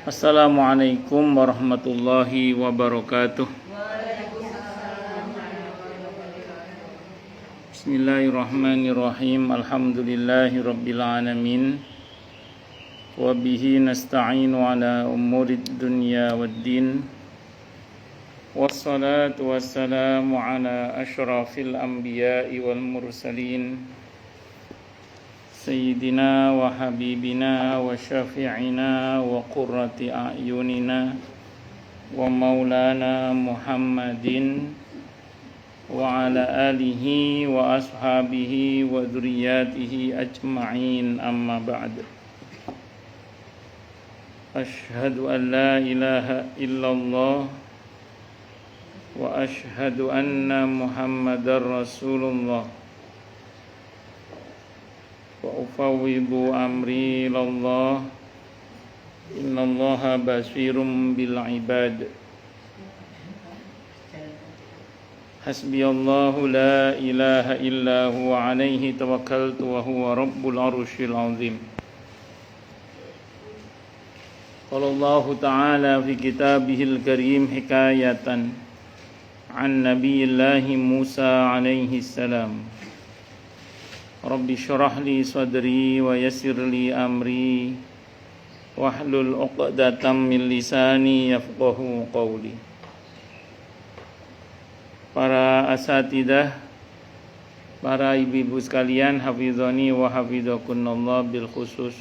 Assalamualaikum warahmatullahi wabarakatuh. Bismillahirrahmanirrahim. Alhamdulillahi rabbil alamin. Wa bihi nasta'inu ala umurid dunya waddin. Wassalatu wassalamu ala asyrafil anbiya'i wal mursalin. Sayyidina wa habibina wa syafi'ina wa qurrati a'yunina wa maulana Muhammadin wa ala alihi wa ashabihi wa dzurriyyatihi ajma'in, amma ba'd. Asyhadu an la ilaha illallah wa asyhadu anna Muhammadar Rasulullah. Wa ufawwidu amri ilallah, innallaha basirum bil ibad. Hasbiyallahu la ilaha illa huwa alaihi tawakkaltu wa huwa rabbul arsyil azim. Qala Allah ta'ala fi kitabihil karim hikayatan an nabiyillahi Musa alaihi salam. Rabbi syrah li sadri wa yassir li amri wahlul 'uqdatam min lisani yafqahu qawli. Para asatidah, para ibu-ibu sekalian, hafizani wa hafizakunallah, bil khusus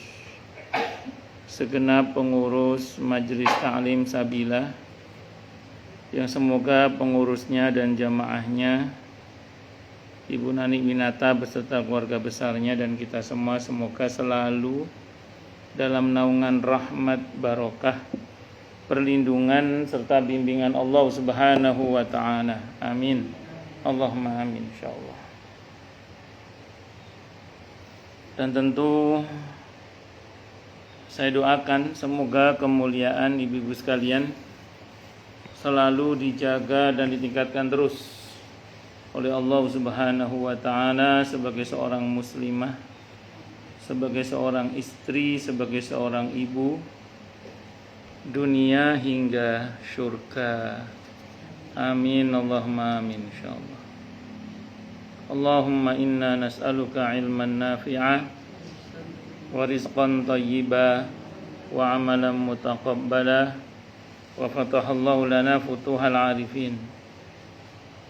segenap pengurus Majelis Ta'lim Sabila, yang semoga pengurusnya dan jamaahnya, Ibu Nani Winata beserta keluarga besarnya dan kita semua semoga selalu dalam naungan rahmat, barokah, perlindungan serta bimbingan Allah Subhanahu wa ta'ala. Amin. Allahumma amin insyaallah. Dan tentu saya doakan semoga kemuliaan ibu-ibu sekalian selalu dijaga dan ditingkatkan terus oleh Allah Subhanahu wa ta'ala sebagai seorang muslimah, sebagai seorang istri, sebagai seorang ibu, dunia hingga syurga. Amin. Allahumma amin insyaallah. Allahumma inna nas'aluka ilman nafi'ah wa rizqan thayyiba wa amalan mutaqabbala wa fatahallahu lana futuhal arifin.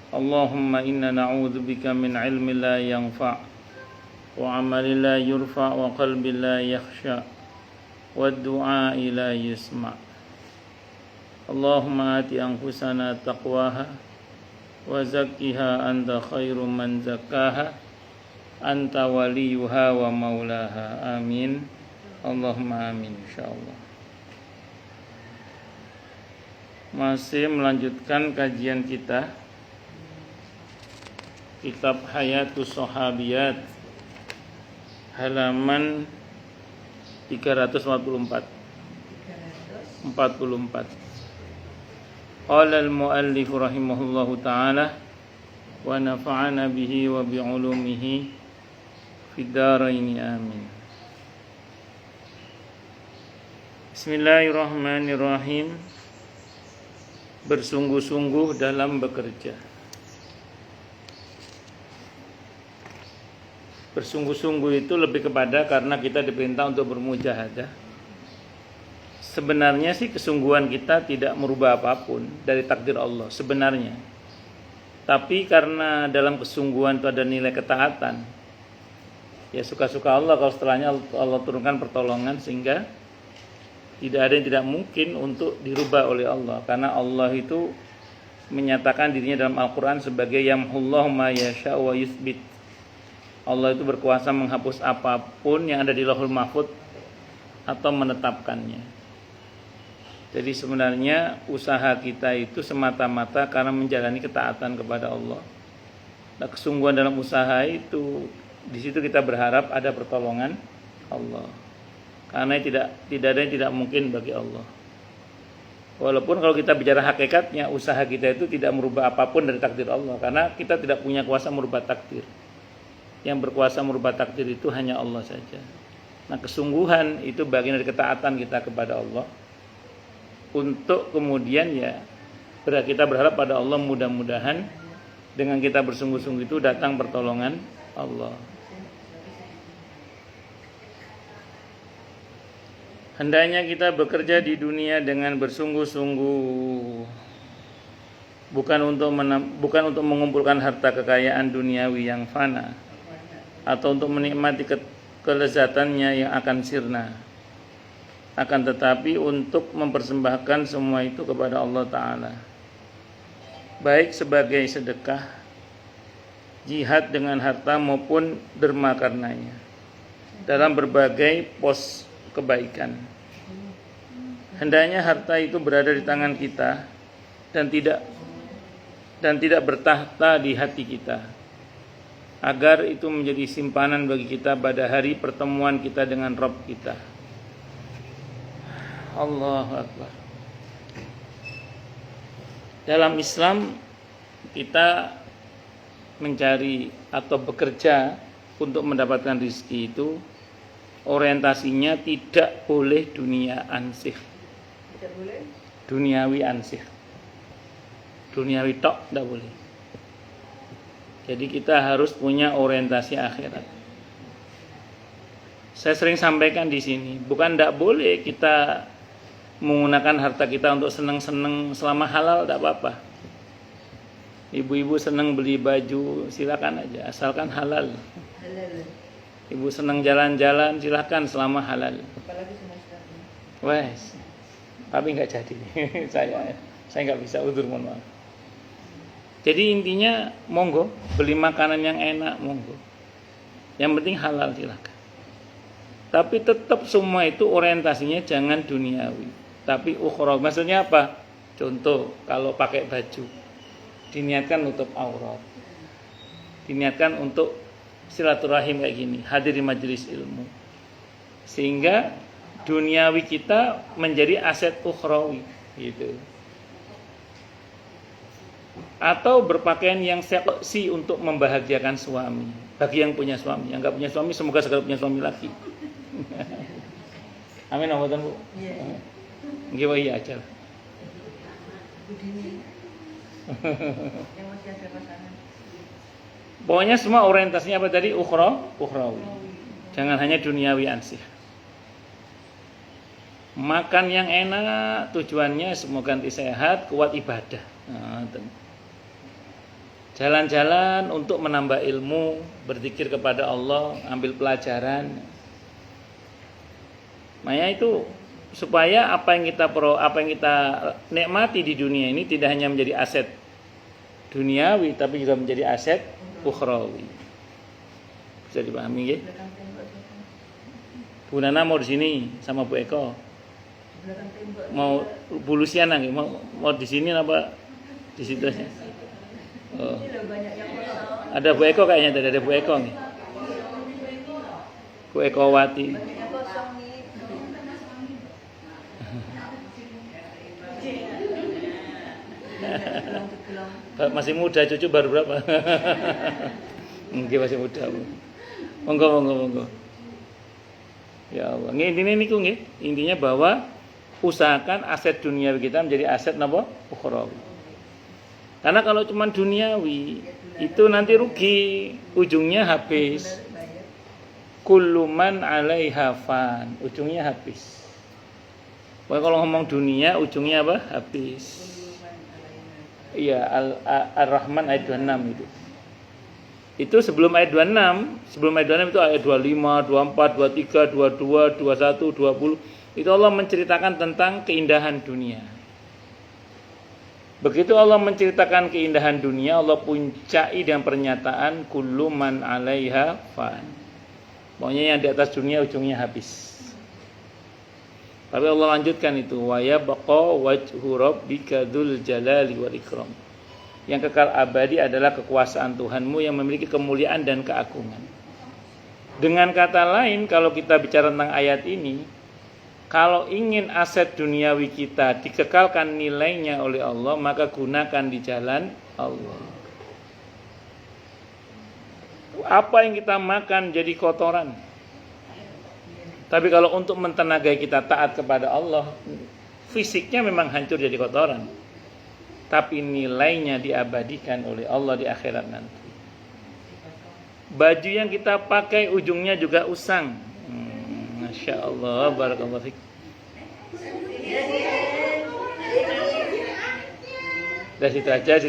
Allahumma inna na'udzubika min ilmin la yanfa' wa amalin la yurfa' wa qalbin la yakhsha' wa du'a'i la yusma'. Allahumma ati anfusana taqwaha wa zakkiha anta khairu man zakkaha anta waliyuha wa maulaha. Amin. Allahumma amin insyaallah. Masih melanjutkan kajian kita Kitab Hayatus Sahabiyat, halaman 344. Qala al-muallif rahimahullahu ta'ala wa nafa'ana bihi wa bi'ulumihi fid dharain, amin. Bismillahirrahmanirrahim. Bersungguh-sungguh dalam bekerja. Bersungguh-sungguh itu lebih kepada karena kita diperintah untuk bermujahadah. Sebenarnya sih kesungguhan kita tidak merubah apapun dari takdir Allah sebenarnya. Tapi karena dalam kesungguhan itu ada nilai ketaatan, ya suka-suka Allah kalau setelahnya Allah turunkan pertolongan sehingga tidak ada yang tidak mungkin untuk dirubah oleh Allah. Karena Allah itu menyatakan dirinya dalam Al-Quran sebagai yamhullahu ma yasha' wa yuthbit. Allah itu berkuasa menghapus apapun yang ada di Lauhul Mahfuz atau menetapkannya. Jadi sebenarnya usaha kita itu semata-mata karena menjalani ketaatan kepada Allah. Nah, kesungguhan dalam usaha itu, di situ kita berharap ada pertolongan Allah. Karena tidak ada yang tidak mungkin bagi Allah. Walaupun kalau kita bicara hakikatnya, usaha kita itu tidak merubah apapun dari takdir Allah, karena kita tidak punya kuasa merubah takdir. Yang berkuasa merubah takdir itu hanya Allah saja. Nah, kesungguhan itu bagian dari ketaatan kita kepada Allah. untuk kemudian ya kita berharap pada Allah, mudah-mudahan dengan kita bersungguh-sungguh itu datang pertolongan Allah. Hendaknya kita bekerja di dunia dengan bersungguh-sungguh, bukan untuk mengumpulkan harta kekayaan duniawi yang fana atau untuk menikmati kelezatannya yang akan sirna, akan tetapi untuk mempersembahkan semua itu kepada Allah Ta'ala, baik sebagai sedekah, jihad dengan harta maupun derma karenanya, dalam berbagai pos kebaikan. Hendaknya harta itu berada di tangan kita dan tidak bertahta di hati kita, agar itu menjadi simpanan bagi kita pada hari pertemuan kita dengan Rabb kita. Allahu Akbar. Dalam Islam kita mencari atau bekerja untuk mendapatkan rezeki itu orientasinya tidak boleh dunia ansih. Tidak boleh? Duniawi ansih. Duniawi tok tidak boleh. Jadi kita harus punya orientasi akhirat. Saya sering sampaikan di sini, bukan tidak boleh kita menggunakan harta kita untuk senang-senang selama halal, tidak apa-apa. Ibu-ibu senang beli baju, silakan aja, asalkan halal. Ibu senang jalan-jalan, silakan selama halal. Wes, tapi nggak jadi. saya nggak bisa, udzur, mohon maaf. Jadi intinya monggo beli makanan yang enak, monggo. Yang penting halal, silakan. Tapi tetap semua itu orientasinya jangan duniawi, tapi ukhrawi. Maksudnya apa? Contoh, kalau pakai baju diniatkan nutup aurat, diniatkan untuk silaturahim kayak gini, hadir di majelis ilmu, sehingga duniawi kita menjadi aset ukhrawi gitu. Atau berpakaian yang seksi untuk membahagiakan suami, bagi yang punya suami. Yang enggak punya suami semoga segera punya suami lagi. Amin, amin, Bu. Iya. Nggih, iya aja. Yang masih ada pasangan. Pokoknya semua orientasinya apa tadi? Ukhrawi. Jangan hanya duniawi ansih. Makan yang enak tujuannya semoga ganti sehat, kuat ibadah. Jalan-jalan untuk menambah ilmu, berzikir kepada Allah, ambil pelajaran. Makanya itu supaya apa yang kita nikmati di dunia ini tidak hanya menjadi aset duniawi, tapi juga menjadi aset ukhrawi. Bisa dipahami ya? Bu Nana mau di sini sama Bu Eko. Mau Bu Luciana nggih? Mau di sini apa di situ aja? Oh. Ada Bu Eko kayaknya, ada Bu Eko nih. Bu Eko Wati. Masih muda, cucu baru berapa? Mungkin masih muda. Monggo. Ya Allah. Intinya bahwa usahakan aset duniawi kita menjadi aset napa? Ukhrawi. Karena kalau cuma duniawi itu nanti rugi, ujungnya habis. Kullu man 'alaiha fan, ujungnya habis. Pokoknya kalau ngomong dunia ujungnya apa? Habis. Iya, Ar-Rahman ayat 26 itu. Itu sebelum ayat 26 itu ayat 25, 24, 23, 22, 21, 20. Itu Allah menceritakan tentang keindahan dunia. Begitu Allah menceritakan keindahan dunia, Allah puncai dengan pernyataan kullu man 'alaiha fan. Pokoknya yang di atas dunia ujungnya habis. Tapi Allah lanjutkan itu, wa yabqa wajhu rabbika dzul jalali wal ikram. Yang kekal abadi adalah kekuasaan Tuhanmu yang memiliki kemuliaan dan keagungan. Dengan kata lain, kalau kita bicara tentang ayat ini, kalau ingin aset duniawi kita dikekalkan nilainya oleh Allah, maka gunakan di jalan Allah. Apa yang kita makan jadi kotoran. Tapi kalau untuk mentenagai kita taat kepada Allah, fisiknya memang hancur jadi kotoran, tapi nilainya diabadikan oleh Allah di akhirat nanti. Baju yang kita pakai ujungnya juga usang. Masya Allah, barakallahu fiik. Dah situ aja.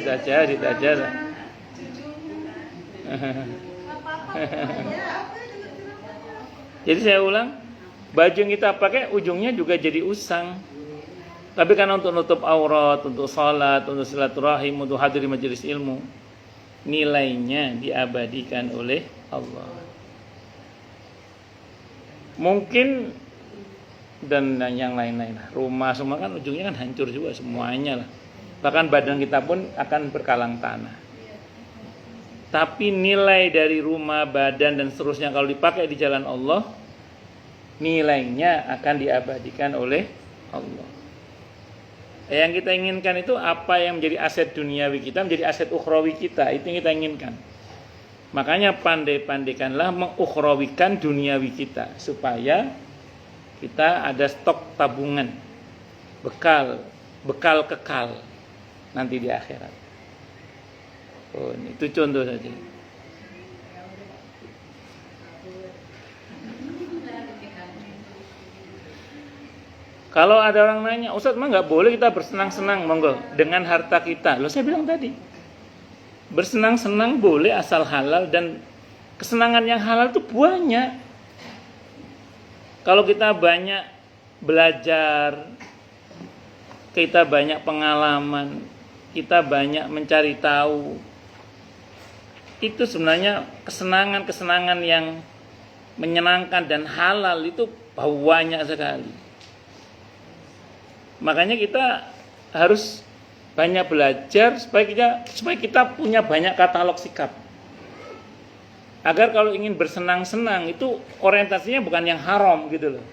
Jadi saya ulang, baju yang kita pakai ujungnya juga jadi usang. Tapi karena untuk nutup aurat, untuk salat, untuk silaturahim, untuk hadir di majelis ilmu, nilainya diabadikan oleh Allah. Mungkin dan yang lain-lain. Rumah semua kan ujungnya kan hancur juga semuanya lah. Bahkan badan kita pun akan berkalang tanah. Tapi nilai dari rumah, badan dan seterusnya kalau dipakai di jalan Allah, nilainya akan diabadikan oleh Allah. Yang kita inginkan itu apa yang menjadi aset duniawi kita menjadi aset ukhrawi kita, itu yang kita inginkan. Makanya pandai-pandaikanlah mengukhrawikan duniawi kita supaya kita ada stok tabungan, bekal kekal nanti di akhirat. Oh, itu contoh saja. Kalau ada orang nanya, Ustaz mah nggak boleh kita bersenang-senang, monggo dengan harta kita. Loh saya bilang tadi, bersenang-senang boleh asal halal dan kesenangan yang halal itu banyak. Kalau kita banyak belajar, kita banyak pengalaman, kita banyak mencari tahu, itu sebenarnya kesenangan-kesenangan yang menyenangkan dan halal itu banyak sekali. Makanya kita harus banyak belajar supaya kita punya banyak katalog sikap. Agar kalau ingin bersenang-senang itu orientasinya bukan yang haram gitu loh.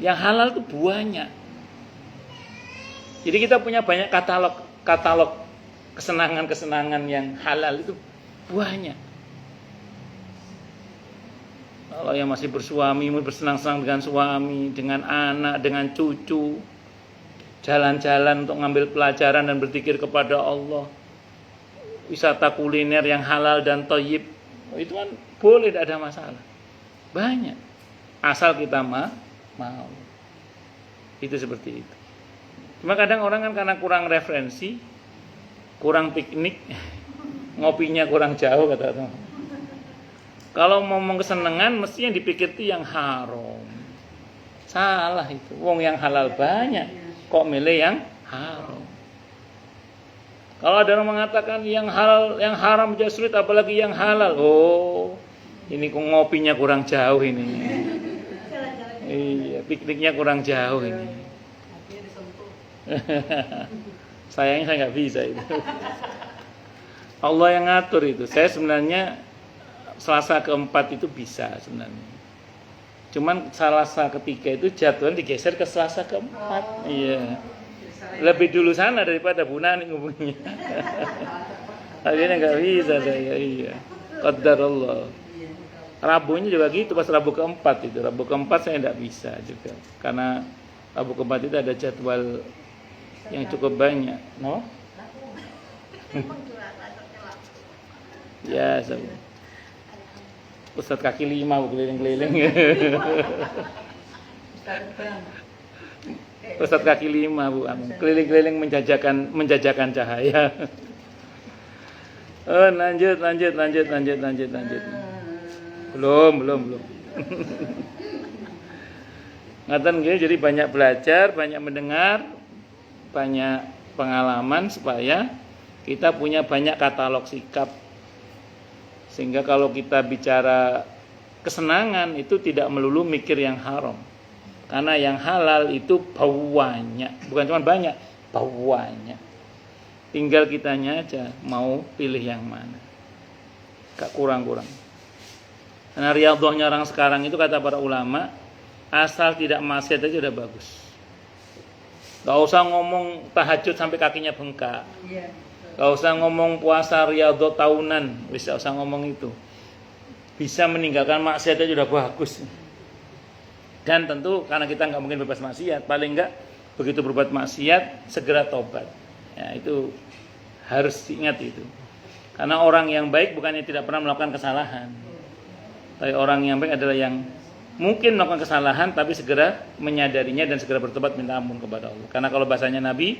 Yang halal itu banyak. Jadi kita punya banyak katalog kesenangan-kesenangan yang halal itu banyak. Kalau yang masih bersuami, bersenang-senang dengan suami, dengan anak, dengan cucu, jalan-jalan untuk ngambil pelajaran dan berzikir kepada Allah, wisata kuliner yang halal dan thayyib, itu kan boleh, tidak ada masalah. Banyak, asal kita mau. Itu seperti itu. Cuma kadang orang kan karena kurang referensi, kurang piknik, ngopinya kurang jauh kata teman. Kalau ngomong kesenangan mesti yang dipikir itu yang haram. Salah itu. Wong yang halal banyak, kok milih yang haram. Kalau ada orang mengatakan yang halal, yang haram aja sulit apalagi yang halal. Oh, ini kok ngopinya kurang jauh ini. Iya, pikniknya kurang jauh ini. Sayangnya saya nggak bisa itu. Allah yang ngatur itu. Saya sebenarnya Selasa keempat itu bisa sebenarnya. Cuman Selasa ketiga itu jadwal digeser ke Selasa keempat. Iya. Lebih dulu sana daripada Bu Nani ngomongnya. Akhirnya nggak bisa saya. Iya. Qadarullah. Rabunya juga gitu pas Rabu keempat itu. Rabu keempat saya nggak bisa juga. Karena Rabu keempat itu ada jadwal yang cukup banyak. No? Ya, Ustadz kaki lima keliling-keliling. Ustadz kaki lima Bu, keliling-keliling menjajakan cahaya. Oh, lanjut. Belum. Ngaten nggih, jadi banyak belajar, banyak mendengar, banyak pengalaman supaya kita punya banyak katalog sikap. Sehingga kalau kita bicara kesenangan itu tidak melulu mikir yang haram. Karena yang halal itu banyak, bukan cuma banyak, banyak. Tinggal kitanya aja mau pilih yang mana. Gak kurang-kurang. Karena riyadhahnya orang sekarang itu kata para ulama, asal tidak maksiat aja udah bagus. Gak usah ngomong tahajud sampai kakinya bengkak. Gak usah ngomong puasa riyadhah tahunan, bisa usah ngomong itu. Bisa meninggalkan maksiat aja udah bagus. Dan tentu karena kita nggak mungkin bebas maksiat, paling nggak begitu berbuat maksiat segera tobat. Ya, itu harus diingat itu. Karena orang yang baik bukannya tidak pernah melakukan kesalahan. Tapi orang yang baik adalah yang mungkin melakukan kesalahan tapi segera menyadarinya dan segera bertobat minta ampun kepada Allah. Karena kalau bahasanya Nabi,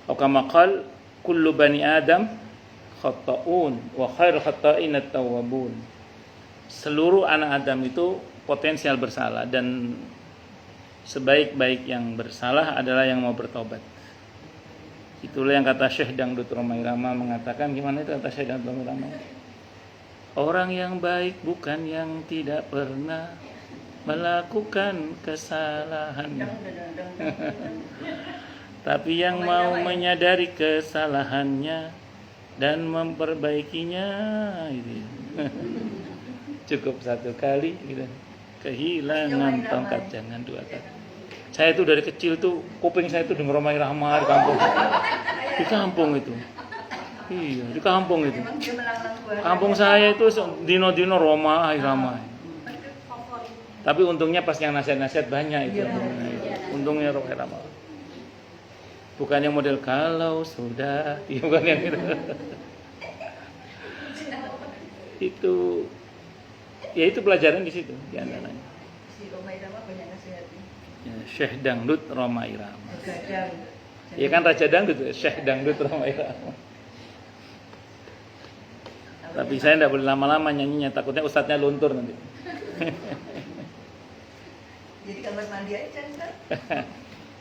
kama qala kullu bani Adam khata'un wa khairul khata'in at-tawwabun. Seluruh anak Adam itu potensial bersalah dan sebaik-baik yang bersalah adalah yang mau bertobat. Itulah yang kata Syekh Dangdut Romai Rama mengatakan, gimana itu kata Syekh Dangdut Romai Rama? Orang yang baik bukan yang tidak pernah melakukan kesalahan, tapi yang mau menyadari kesalahannya dan memperbaikinya. Cukup satu kali gitu. Kehilangan tongkat jangan dua kali. Saya itu dari kecil tuh kuping saya itu denger Romai Rama di kampung. Di kampung itu. Iya, di kampung itu. Kampung saya itu dino-dino Romai Rama. Tapi untungnya pas yang nasihat-nasihat banyak itu. Untungnya Romai Rama. Bukan yang model kalau sudah, bukan yang itu. Itu ya itu pelajaran di situ di antaranya. Si Romai Rama banyak nasihatnya. Ya, Syekh Dangdut Romai Rama. Ya kan Raja Dangdut, Syekh Dangdut Romai Rama. Tapi saya tidak boleh lama-lama nyanyinya, takutnya ustadznya luntur nanti. Jadi kamar mandi aja kan?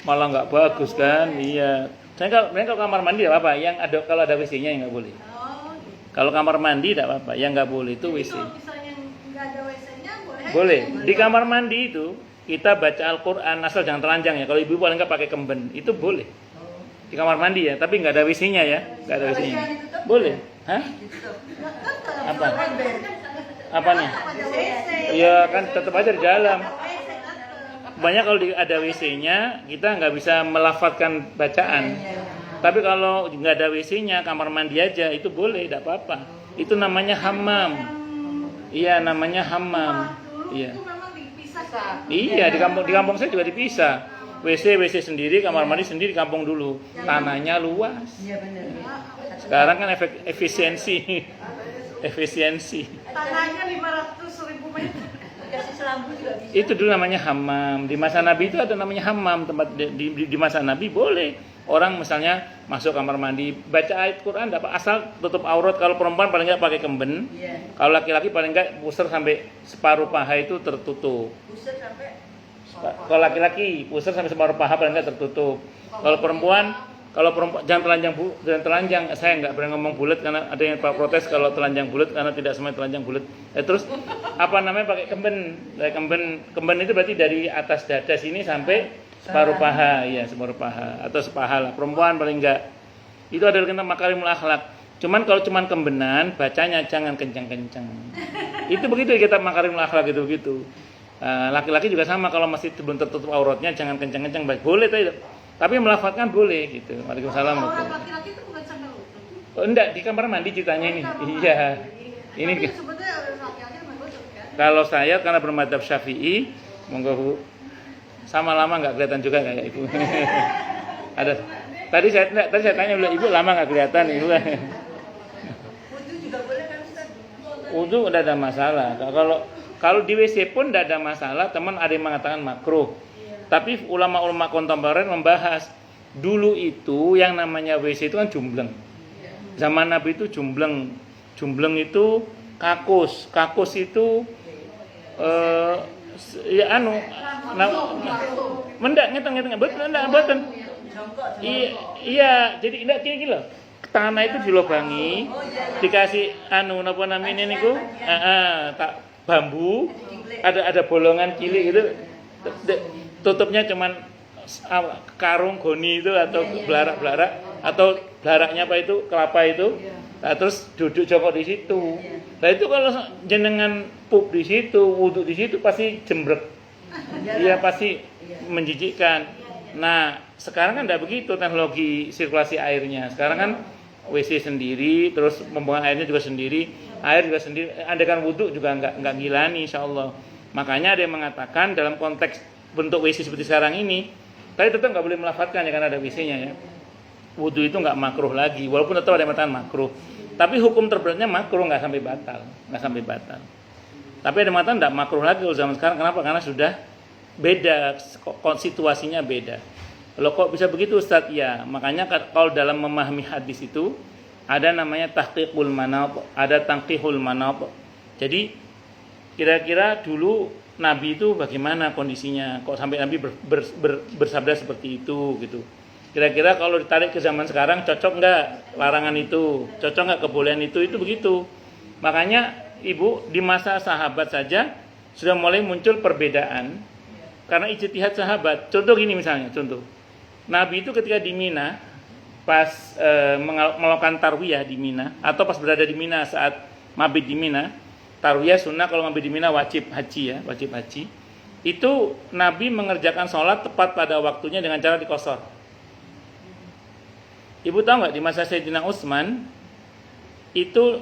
Malah nggak bagus kan? Iya. Saya kalau kamar mandi tidak apa-apa, yang ada kalau ada WC-nya yang nggak boleh. Oh, gitu. Kalau kamar mandi tidak apa-apa, yang nggak boleh itu WC. Kalau misalnya nggak ada WC-nya boleh? Boleh. Di kamar mandi itu kita baca Al-Quran asal jangan telanjang ya. Kalau ibu paling nggak pakai kemben itu boleh. Di kamar mandi ya, tapi nggak ada WC-nya ya, nggak ada WC-nya. Boleh. Hah? Apa? Apanya? Ya kan tetap aja di dalam. Banyak kalau ada WC-nya kita nggak bisa melafadzkan bacaan. Tapi kalau nggak ada WC-nya, kamar mandi aja itu boleh, tidak apa-apa. Itu namanya hammam. Iya, namanya hammam. Iya. Iya, di kampung saya juga dipisah. WC sendiri, kamar mandi sendiri di kampung dulu. Tanahnya luas. Iya benar. Sekarang kan efisiensi. Efisiensi. Tanahnya 500.000 meter. Kasih selambu juga bisa. Itu dulu namanya hammam. Di masa Nabi itu ada namanya hammam, tempat di masa Nabi boleh. Orang misalnya masuk kamar mandi, baca ayat Quran enggak apa, asal tutup aurat. Kalau perempuan paling enggak pakai kemben. Iya. Kalau laki-laki paling enggak pusar sampai separuh paha itu tertutup. Pusat sampai Kalau laki-laki pusar sampai separuh paha paling enggak tertutup. Kalau perempuan jangan telanjang. Saya enggak berani ngomong bulat karena ada yang protes kalau telanjang bulat karena tidak semuanya telanjang bulat. Terus apa namanya pakai kemben. Kemben itu berarti dari atas dada sini sampai separuh paha, ya separuh paha atau sepaha lah. Perempuan paling enggak. Itu adalah kita makarimul akhlak. Cuman kalau cuman kembenan bacanya jangan kencang-kencang. Itu begitu kita makarimul akhlak itu begitu. Laki-laki juga sama, kalau masih belum tertutup auratnya jangan kencang-kencang, boleh tapi melafadzkan boleh gitu. Waalaikumsalam. orang laki-laki itu bukan sampai lutut. Oh, enggak, di kamar mandi ceritanya ini. Iya. Ini Tapi sebetulnya laki-laki memang lutut kan. kalau saya karena bermadzhab Syafi'i, monggo Bu. Sama lama enggak kelihatan juga kayak Ibu. Ada. Tadi saya tanya dulu, Ibu lama enggak kelihatan Ibu. Wudu juga boleh kan Ustaz? Wudu enggak ada masalah. Kalau di WC pun enggak ada masalah, teman ada yang mengatakan makruh. Tapi ulama-ulama kontemporer membahas dulu itu yang namanya WC itu kan jumbleng. Zaman Nabi itu jumbleng. Jumbleng itu kakus. Kakus itu mendak ngeteng betul. Iya, jadi ndak gini loh. Tanah itu dilobangi, dikasih napa namanya niku? Bambu. Ada bolongan cilik gitu. Tutupnya cuman karung goni itu atau belarak atau belaraknya apa itu kelapa itu. Nah, terus duduk jongkok di situ. Nah itu kalau jenengan pup di situ, wudhu di situ pasti jembrek. Iya pasti menjijikkan. Nah sekarang kan tidak begitu teknologi sirkulasi airnya. Sekarang kan WC sendiri, terus pembuangan airnya juga sendiri, air juga sendiri. Andaikan wudhu juga nggak ngilani, insya Allah. Makanya ada yang mengatakan dalam konteks bentuk WC seperti sekarang ini, Tapi tetap nggak boleh melafadzkan ya karena ada WC-nya ya. Wudhu itu nggak makruh lagi, walaupun tetap ada yang mengatakan makruh. Tapi hukum terberatnya makruh, nggak sampai batal. Tapi ada yang mengatakan nggak makruh lagi kalau zaman sekarang. Kenapa? Karena sudah beda, situasinya beda. Loh kok bisa begitu Ustaz? Ya, makanya kalau dalam memahami hadis itu ada namanya tahqiqul manab, ada tangqihul manab. Jadi kira-kira dulu Nabi itu bagaimana kondisinya? Kok sampai Nabi bersabda seperti itu gitu. Kira-kira kalau ditarik ke zaman sekarang cocok nggak larangan itu? Cocok nggak kebolehan itu? Itu begitu. Makanya Ibu di masa sahabat saja sudah mulai muncul perbedaan karena ijtihad sahabat. Contoh gini misalnya, contoh. Nabi itu ketika di Mina pas melakukan tarwiyah di Mina atau pas berada di Mina saat mabit di Mina, tarwiyah sunnah, kalau mabit di Mina wajib haji ya, wajib haji. Itu Nabi mengerjakan sholat tepat pada waktunya dengan cara dikosor. Ibu tahu nggak di masa Sayyidina Utsman itu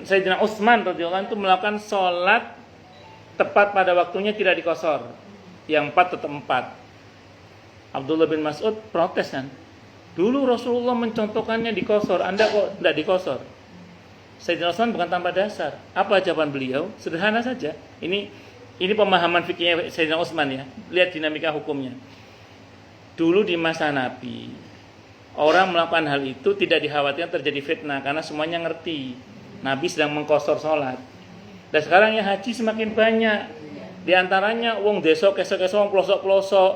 Sayyidina Utsman radhiyallahu anhu itu melakukan sholat tepat pada waktunya tidak dikosor. Yang 4 tetap 4. Abdullah bin Mas'ud protes kan. Dulu Rasulullah mencontohkannya dikosor, Anda kok tidak dikosor? Sayyidina Utsman bukan tanpa dasar. Apa jawaban beliau? Sederhana saja. Ini pemahaman fikihnya Sayyidina Utsman ya. Lihat dinamika hukumnya. Dulu di masa Nabi, orang melakukan hal itu tidak dikhawatirkan terjadi fitnah karena semuanya ngerti. Nabi sedang mengkosor sholat. Dan sekarang ya haji semakin banyak. Di antaranya wong desa kesok-kesok wong pelosok-pelosok.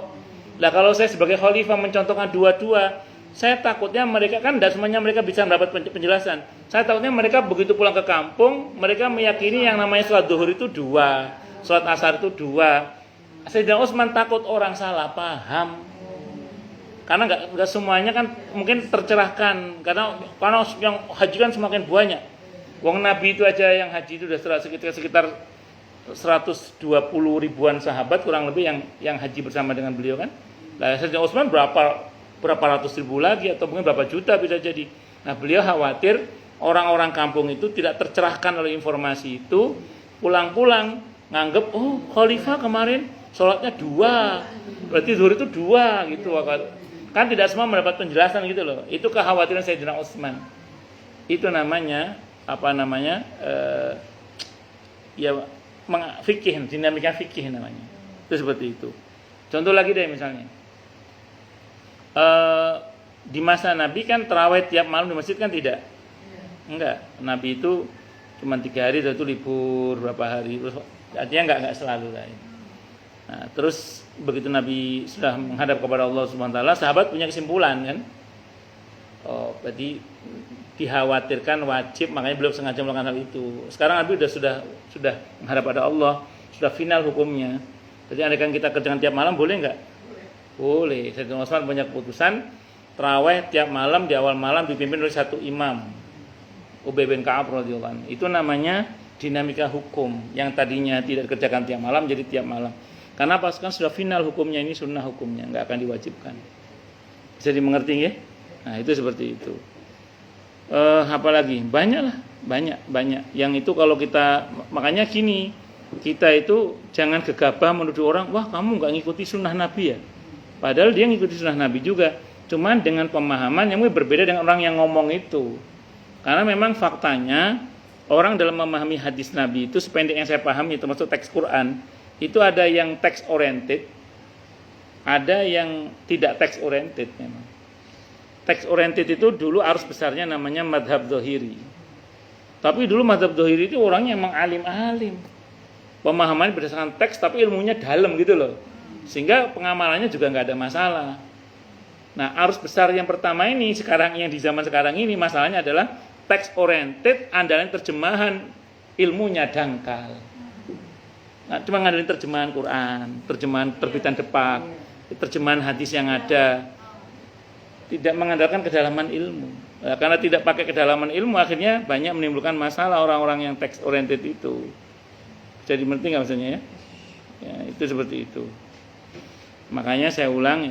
Lah kalau saya sebagai khalifah mencontohkan dua-dua, saya takutnya mereka kan tidak semuanya mereka bisa mendapat penjelasan. Saya takutnya mereka begitu pulang ke kampung, mereka meyakini yang namanya sholat zuhur itu 2, sholat asar itu 2. Sayyidina Utsman takut orang salah paham. Karena nggak semuanya kan mungkin tercerahkan karena yang haji kan semakin banyak. Wong Nabi itu aja yang haji itu sudah sekitar 120 ribuan sahabat kurang lebih yang haji bersama dengan beliau kan. Nah, Sayyidina Utsman berapa ratus ribu lagi atau mungkin berapa juta bisa jadi. Nah, beliau khawatir orang-orang kampung itu tidak tercerahkan oleh informasi itu, pulang-pulang nganggep khalifah kemarin sholatnya 2. Berarti zuhur itu 2 gitu. Kan tidak semua mendapat penjelasan gitu loh. Itu kekhawatiran Sayyidina Utsman. Itu namanya fikih, dinamika fikih namanya. Itu seperti itu. Contoh lagi deh misalnya. Di masa Nabi kan tarawih tiap malam di masjid kan tidak? Enggak. Nabi itu cuma 3 hari itu libur berapa hari. Terus artinya enggak selalu lah. Nah, terus begitu Nabi sudah menghadap kepada Allah Subhanahu wa taala, sahabat punya kesimpulan kan. Berarti dikhawatirkan wajib, makanya beliau sengaja melakukan hal itu. Sekarang Nabi sudah menghadap pada Allah, sudah final hukumnya. Jadi andaikan kita kerjakan tiap malam boleh enggak? Boleh. Sayyidina Utsman punya keputusan tarawih tiap malam di awal malam dipimpin oleh satu imam, Ubay bin Ka'ab radhiyallahu anhu. Itu namanya dinamika hukum yang tadinya tidak dikerjakan tiap malam jadi tiap malam. Karena pas kan sudah final hukumnya, ini sunnah hukumnya, nggak akan diwajibkan. Bisa dimengerti ya? Nah itu seperti itu. Apalagi banyak. Yang itu kalau kita, makanya gini, kita itu jangan gegabah menuduh orang, wah kamu nggak ngikuti sunnah Nabi ya. Padahal dia ngikuti sunnah Nabi juga, cuman dengan pemahaman yang berbeda dengan orang yang ngomong itu. Karena memang faktanya orang dalam memahami hadis Nabi itu sependek yang saya pahami, termasuk teks Quran, itu ada yang text oriented, ada yang tidak text oriented memang. Text oriented itu dulu arus besarnya namanya madhab zahiri. Tapi dulu madhab zahiri itu orangnya emang alim-alim. Pemahamannya berdasarkan teks tapi ilmunya dalam gitu loh. Sehingga pengamalannya juga nggak ada masalah. Nah arus besar yang pertama ini sekarang yang di zaman sekarang ini masalahnya adalah text oriented, andalan terjemahan ilmunya dangkal. Nah, cuma ngandelin terjemahan Quran, terjemahan terbitan Depak, terjemahan hadis yang ada, tidak mengandalkan kedalaman ilmu. Nah, karena tidak pakai kedalaman ilmu, akhirnya banyak menimbulkan masalah orang-orang yang text oriented itu. Jadi mengerti nggak maksudnya ya? Ya itu seperti itu. Makanya saya ulang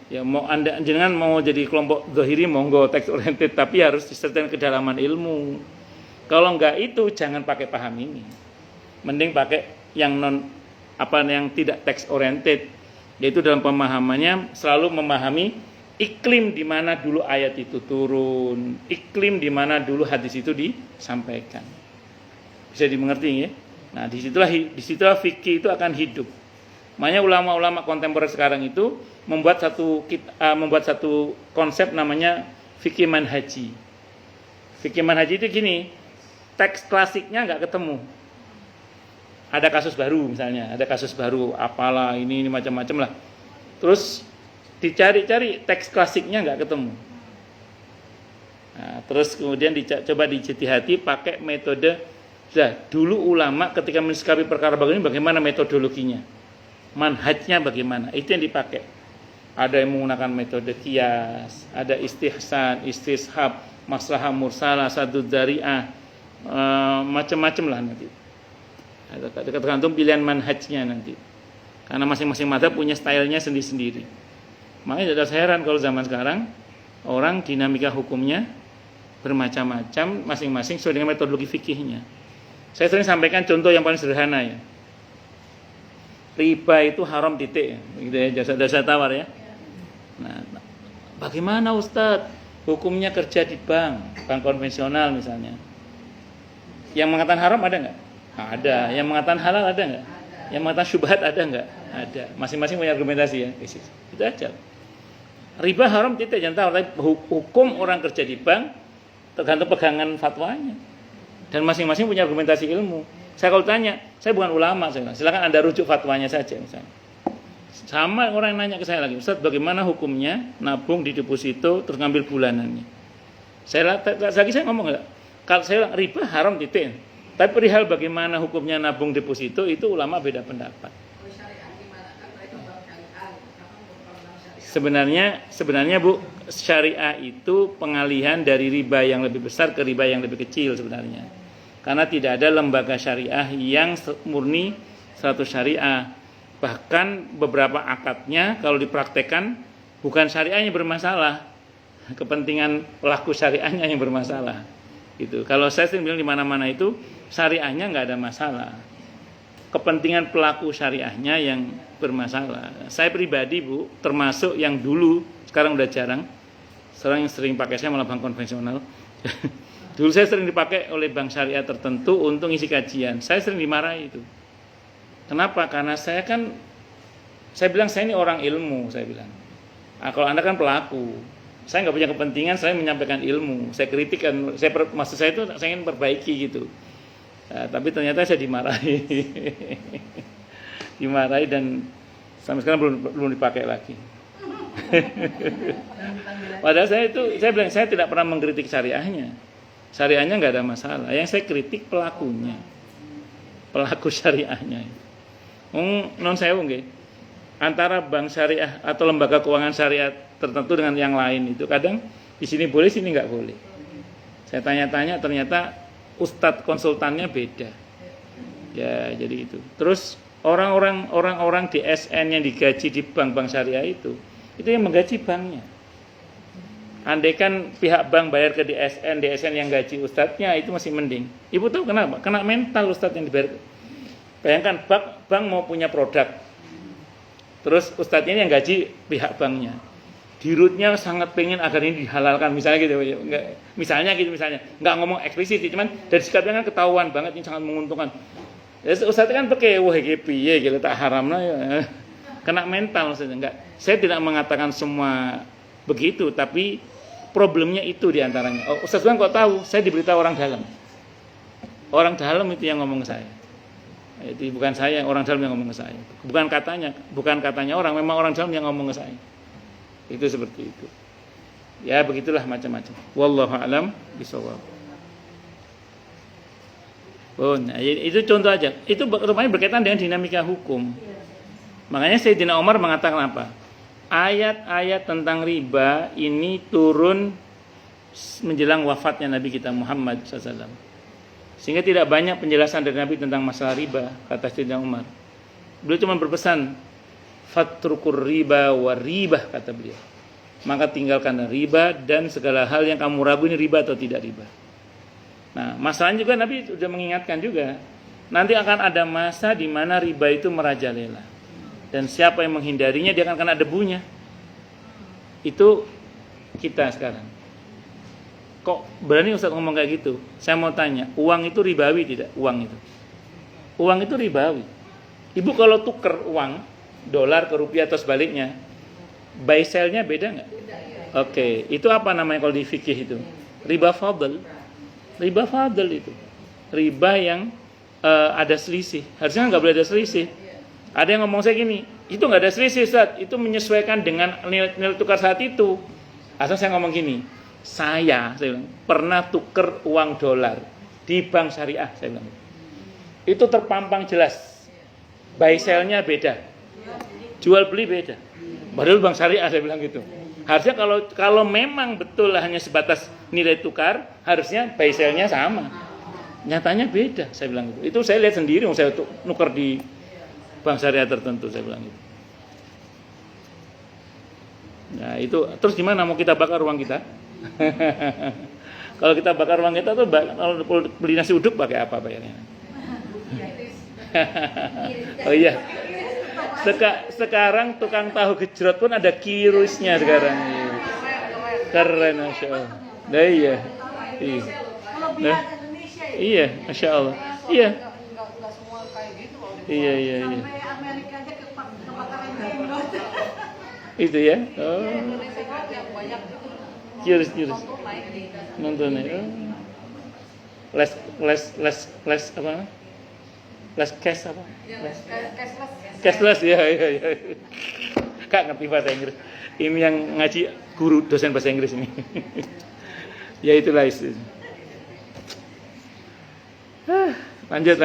ya mau Anda jangan mau jadi kelompok zahiri monggo text oriented, tapi harus disertai kedalaman ilmu. Kalau enggak itu jangan pakai paham ini. Mending pakai yang tidak text oriented. Yaitu dalam pemahamannya selalu memahami iklim di mana dulu ayat itu turun, iklim di mana dulu hadis itu disampaikan. Bisa dimengerti ya? Nah, disitulah fikih itu akan hidup. Makanya ulama-ulama kontemporer sekarang itu membuat satu konsep namanya fikih manhaji. Fikih manhaji itu gini, teks klasiknya nggak ketemu. Ada kasus baru misalnya, ada kasus baru, apalah ini macam-macam lah. Terus dicari-cari teks klasiknya nggak ketemu. Nah, terus kemudian coba dijtihati pakai metode. Dulu ulama ketika mensikapi perkara begini bagaimana metodologinya, manhajnya bagaimana, itu yang dipakai. Ada yang menggunakan metode qiyas, ada istihsan, istishab, maslahah mursalah, sadud dzari'ah, macam-macam lah nanti. Tergantung pilihan manhajnya nanti. Karena masing-masing madzhab punya stylenya sendiri-sendiri. Makanya tidak heran kalau zaman sekarang orang dinamika hukumnya bermacam-macam, masing-masing sesuai dengan metodologi fikihnya. Saya sering sampaikan contoh yang paling sederhana ya. Riba itu haram titik, gitu ya, jasa tawar ya. Nah, bagaimana Ustadz hukumnya kerja di bank konvensional misalnya? Yang mengatakan haram ada nggak? Ada. Yang mengatakan halal ada nggak? Yang mengatakan syubhat ada nggak? Ada. Masing-masing punya argumentasi ya. Itu aja. Riba haram titik, jangan tahu. Tapi hukum orang kerja di bank tergantung pegangan fatwanya. Dan masing-masing punya argumentasi ilmu. Saya kalau tanya, saya bukan ulama, saya bilang, silakan Anda rujuk fatwanya saja misalnya. Sama orang yang nanya ke saya lagi, Ustaz, bagaimana hukumnya nabung di deposito terus ngambil bulanannya? Saya ngomong enggak. Kalau saya bilang riba haram titik. Tapi perihal bagaimana hukumnya nabung deposito itu ulama beda pendapat. Sebenarnya Bu, syariah itu pengalihan dari riba yang lebih besar ke riba yang lebih kecil sebenarnya. Karena tidak ada lembaga syariah yang murni 100 syariah. Bahkan beberapa akadnya kalau dipraktekkan bukan syariahnya bermasalah, kepentingan pelaku syariahnya yang bermasalah. Gitu. Kalau saya sering bilang di mana-mana itu syariahnya nggak ada masalah, kepentingan pelaku syariahnya yang bermasalah. Saya pribadi Bu, termasuk yang dulu, sekarang udah jarang. Sekarang yang sering pakai saya malah bank konvensional. Dulu saya sering dipakai oleh bank syariah tertentu untuk isi kajian. Saya sering dimarahi itu. Kenapa? Karena saya bilang saya ini orang ilmu, saya bilang. Nah, kalau Anda kan pelaku, saya nggak punya kepentingan, saya menyampaikan ilmu, saya kritik kan, maksud saya itu saya ingin perbaiki gitu. Nah, tapi ternyata saya dimarahi, dimarahi dan sampai sekarang belum dipakai lagi. Padahal saya bilang saya tidak pernah mengkritik syariahnya. Syariahnya nggak ada masalah. Yang saya kritik pelakunya, pelaku syariahnya. Non sewu nggih. Antara bank syariah atau lembaga keuangan syariah tertentu dengan yang lain itu kadang di sini boleh, sini nggak boleh. Saya tanya-tanya ternyata ustadz konsultannya beda. Ya jadi itu. Terus orang-orang di SN yang digaji di bank-bank syariah itu yang menggaji banknya. Andaikan pihak bank bayar ke DSN yang gaji ustadznya itu masih mending. Ibu tahu kenapa? Kena mental ustadz yang dibayar. Bayangkan bank mau punya produk, terus ustadznya yang gaji pihak banknya. Dirutnya sangat pengen agar ini dihalalkan, misalnya gitu. Misalnya nggak ngomong eksplisit, cuman dari sikapnya kan ketahuan banget ini sangat menguntungkan. Ya, ustadznya kan pakai wah piye gitu tak haram lah ya. Kena mental maksudnya enggak. Saya tidak mengatakan semua begitu, tapi problemnya itu diantaranya. Oh, Ustaz Bang kok tahu? Saya diberitahu orang dalam. Orang dalam itu yang ngomong ke saya. Itu bukan saya, orang dalam yang ngomong ke saya. Bukan katanya orang, memang orang dalam yang ngomong ke saya. Itu seperti itu. Ya begitulah macam-macam. Wallahu a'lam bishawab. Oh, nah, itu contoh aja. Itu rupanya berkaitan dengan dinamika hukum. Makanya Sayyidina Umar mengatakan apa? Ayat-ayat tentang riba ini turun menjelang wafatnya Nabi kita Muhammad SAW. Sehingga tidak banyak penjelasan dari Nabi tentang masalah riba, kata Sayyidina Umar. Beliau cuma berpesan, fatrukur riba wa ribah, kata beliau. Maka tinggalkan riba dan segala hal yang kamu ragu ini riba atau tidak riba. Nah, masalahnya juga Nabi sudah mengingatkan juga. Nanti akan ada masa di mana riba itu merajalela. dan siapa yang menghindarinya dia akan kena debunya. Itu kita sekarang. Kok berani Ustaz ngomong kayak gitu? Saya mau tanya, uang itu ribawi tidak? Uang itu ribawi. Ibu kalau tuker uang dolar ke rupiah atau sebaliknya, buy sell-nya beda nggak? Oke, itu apa namanya kalau di fikih itu? Riba fadl. Riba fadl itu. Riba yang ada selisih. Harusnya nggak boleh ada selisih. Ada yang ngomong saya gini, itu nggak ada selisih Ustaz, itu menyesuaikan dengan nilai tukar saat itu. Asal saya ngomong gini, saya bilang, pernah tuker uang dolar di bank syariah, saya bilang. Itu terpampang jelas. Buy sell-nya beda. Jual beli beda. Padahal bank syariah saya bilang gitu. Harusnya kalau memang betul hanya sebatas nilai tukar, harusnya buy sell-nya sama. Nyatanya beda, saya bilang gitu. Itu saya lihat sendiri, saya nuker di bank syariah tertentu, saya bilang gitu. Nah itu, terus gimana mau kita bakar uang kita? Kalau kita bakar uang kita tuh, kalau beli nasi uduk pakai apa bayarnya? Oh iya, sekarang tukang tahu gejrot pun ada kirusnya sekarang. Keren, masya Allah. Nah iya, nah, iya, masya Allah. Iya. Iya. Sampai Amerika aja kebakaran jenggot. Itu ya. Oh. Indonesia yang banyak Jurus. Nonton ya. Les apa? Les cash apa? Cashless ya. Kak ngerti bahasa Inggris. Ini yang ngaji guru dosen bahasa Inggris ini. Ya itulah itu. Lanjut.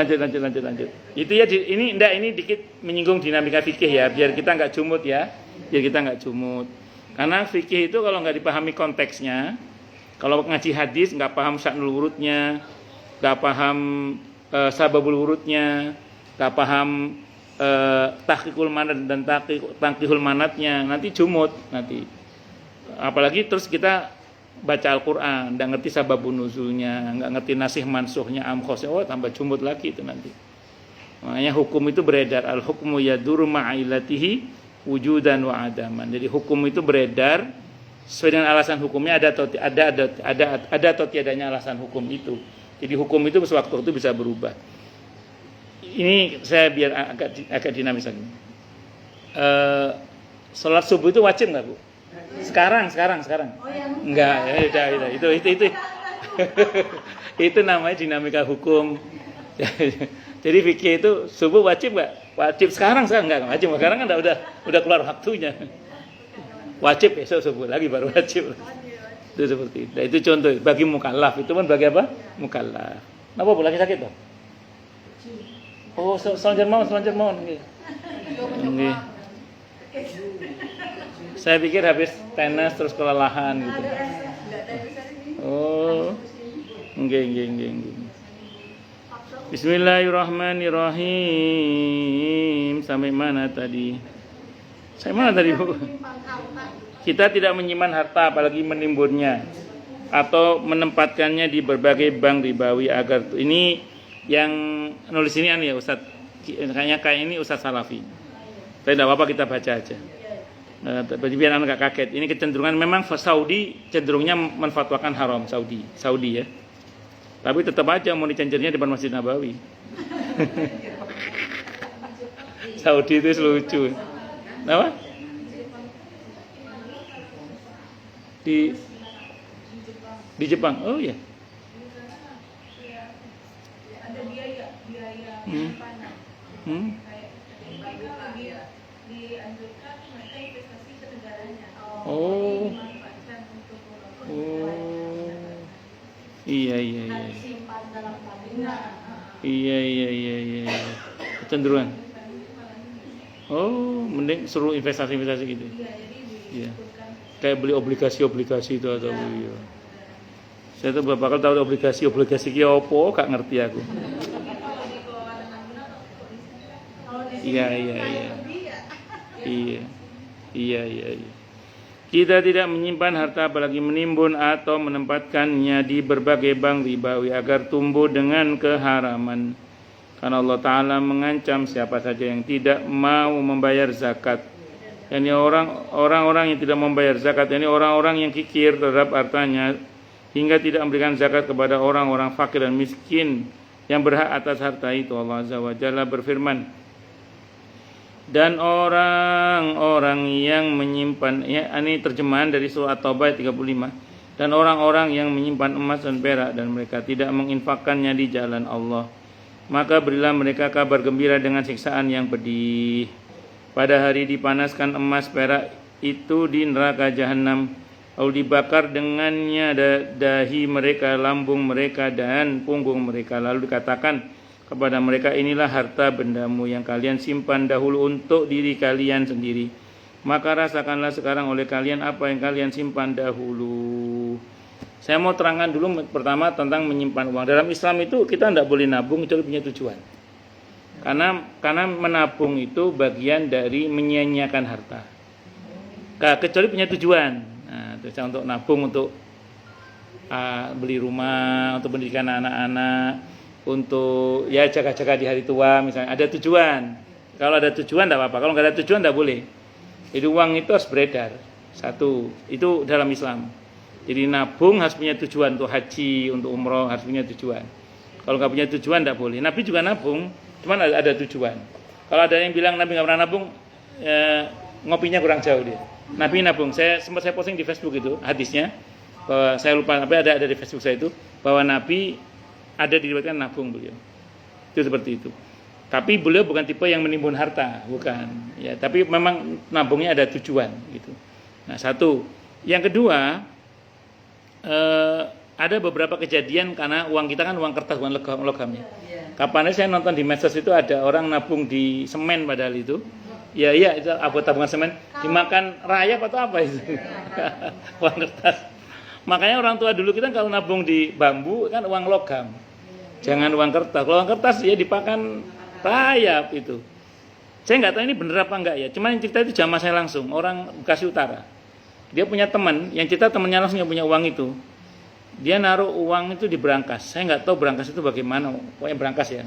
Itu ya ini dikit menyinggung dinamika fikih ya, biar kita nggak jumut ya. Karena fikih itu kalau nggak dipahami konteksnya, kalau ngaji hadis nggak paham sya'nul wurudnya, nggak paham sababul wurudnya, nggak paham tahqiqul manat dan tangkihul manatnya, nanti jumut nanti. Apalagi terus kita baca Al-Quran, nggak ngerti sababun nuzulnya, nggak ngerti nasih mansuhnya, amkhosnya, tambah jumut lagi itu nanti. Makanya hukum itu beredar, al-hukmu yaduru ma'ilatihi wujudan wa adaman. Jadi hukum itu beredar sesuai dengan alasan hukumnya, ada atau tiadanya alasan hukum itu. Jadi hukum itu sewaktu itu bisa berubah. Ini saya biar agak dinamis lagi. Sholat subuh itu wajib nggak Bu? Sekarang. Enggak, ya udah. Itu. Itu namanya dinamika hukum. Jadi fikih itu subuh wajib enggak? Wajib sekarang enggak wajib. Sekarang kan udah keluar waktunya. Wajib besok subuh lagi baru wajib. Itu seperti itu. Nah, itu contoh bagi mukallaf, itu pun bagi apa? Mukallaf. Kenapa Bu lagi sakit, Pak? Oh, selanjutnya mau nggih. Nggih. Saya pikir habis tenis terus kelelahan gitu. Oh, nggih. Bismillahirrahmanirrahim. Sampai mana tadi? Bu? Kita tidak menyimpan harta apalagi menimbunnya atau menempatkannya di berbagai bank ribawi agar ini yang nulis ini ya Ustaz. Kayaknya ini Ustaz Salafi. Tapi tidak apa-apa kita baca aja. Biar anak gak kaget. Ini kecenderungan memang Saudi cenderungnya menfatwakan haram Saudi ya. Tapi tetap aja mau dicencernya depan Masjid Nabawi. Saudi itu lucu. Apa? Di Jepang. Oh ya. Ada biaya dianjurkan mereka investasi ke negaranya. Oh. Iya. Simpan dalam tabungan. Iya. Kecenderungan. Oh, mending suruh investasi gitu. Iya. Kayak beli obligasi itu atau iya. Saya tuh bakal tahu obligasi ki opo, gak ngerti aku. Iya. Kita tidak menyimpan harta apalagi menimbun atau menempatkannya di berbagai bank ribawi agar tumbuh dengan keharaman. Karena Allah Ta'ala mengancam siapa saja yang tidak mau membayar zakat. Yani orang-orang yang tidak membayar zakat, yani orang-orang yang kikir terhadap hartanya hingga tidak memberikan zakat kepada orang-orang fakir dan miskin yang berhak atas harta itu. Allah Azza wa Jalla berfirman, dan orang-orang yang menyimpan, ya, ini terjemahan dari surah At-Taubah 35, dan orang-orang yang menyimpan emas dan perak dan mereka tidak menginfakkannya di jalan Allah, maka berilah mereka kabar gembira dengan siksaan yang pedih. Pada hari dipanaskan emas perak itu di neraka jahanam, lalu dibakar dengannya dahi mereka, lambung mereka dan punggung mereka. Lalu dikatakan kepada mereka, inilah harta bendamu yang kalian simpan dahulu untuk diri kalian sendiri. Maka rasakanlah sekarang oleh kalian apa yang kalian simpan dahulu. Saya mau terangkan dulu pertama tentang menyimpan uang. Dalam Islam itu kita tidak boleh nabung kecuali punya tujuan. Karena menabung itu bagian dari menyia-nyiakan harta. Kecuali punya tujuan. Nah, tujuan untuk nabung untuk beli rumah, untuk pendidikan anak-anak, untuk ya jaga-jaga di hari tua misalnya. Ada tujuan. Kalau ada tujuan tidak apa-apa. Kalau nggak ada tujuan tidak boleh. Jadi uang itu harus beredar. Satu, itu dalam Islam. Jadi nabung harus punya tujuan, untuk haji, untuk umroh harus punya tujuan. Kalau nggak punya tujuan tidak boleh. Nabi juga nabung, cuman ada tujuan. Kalau ada yang bilang Nabi nggak pernah nabung, ngopinya kurang jauh dia. Nabi nabung. Saya posting di Facebook itu hadisnya, bahwa saya lupa, tapi ada di Facebook saya itu bahwa Nabi ada diriwayatkan nabung beliau. Itu seperti itu. Tapi beliau bukan tipe yang menimbun harta, bukan. Ya, tapi memang nabungnya ada tujuan gitu. Nah, satu. Yang kedua, ada beberapa kejadian karena uang kita kan uang kertas, bukan logamnya. Kapan saya nonton di medsos itu ada orang nabung di semen padahal itu. Ya iya, itu tabungan semen dimakan rayap atau apa itu. Uang kertas. Makanya orang tua dulu kita kalau nabung di bambu kan uang logam. Jangan uang kertas. Kalau uang kertas ya dipakan rayap itu. Saya nggak tahu ini bener apa enggak ya. Cuma yang cerita itu jamaah saya langsung, orang Bekasi Utara. Dia punya teman, yang cerita temannya langsung yang punya uang itu. Dia naruh uang itu di brankas. Saya nggak tahu brankas itu bagaimana. Pokoknya brankas ya.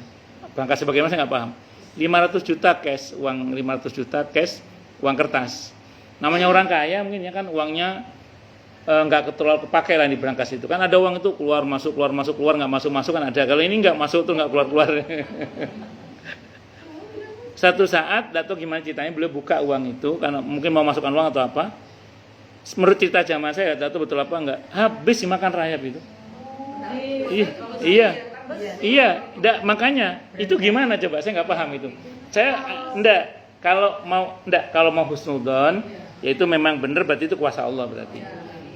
Brankas bagaimana saya nggak paham. 500 juta cash, uang 500 juta cash, uang kertas. Namanya orang kaya mungkin ya kan uangnya nggak terlalu kepakai lah di brankas itu. Kan ada uang itu keluar masuk keluar nggak masuk kan ada. Kalau ini nggak masuk tuh nggak keluar. Satu saat, Dato gimana ceritanya, beliau buka uang itu karena mungkin mau masukkan uang atau apa. Menurut cerita jamaah saya, Dato betul apa enggak? Habis dimakan rayap itu. Iya, makanya itu gimana coba? Saya nggak paham itu. Saya kalau mau husnudzon, yaitu memang benar berarti itu kuasa Allah berarti.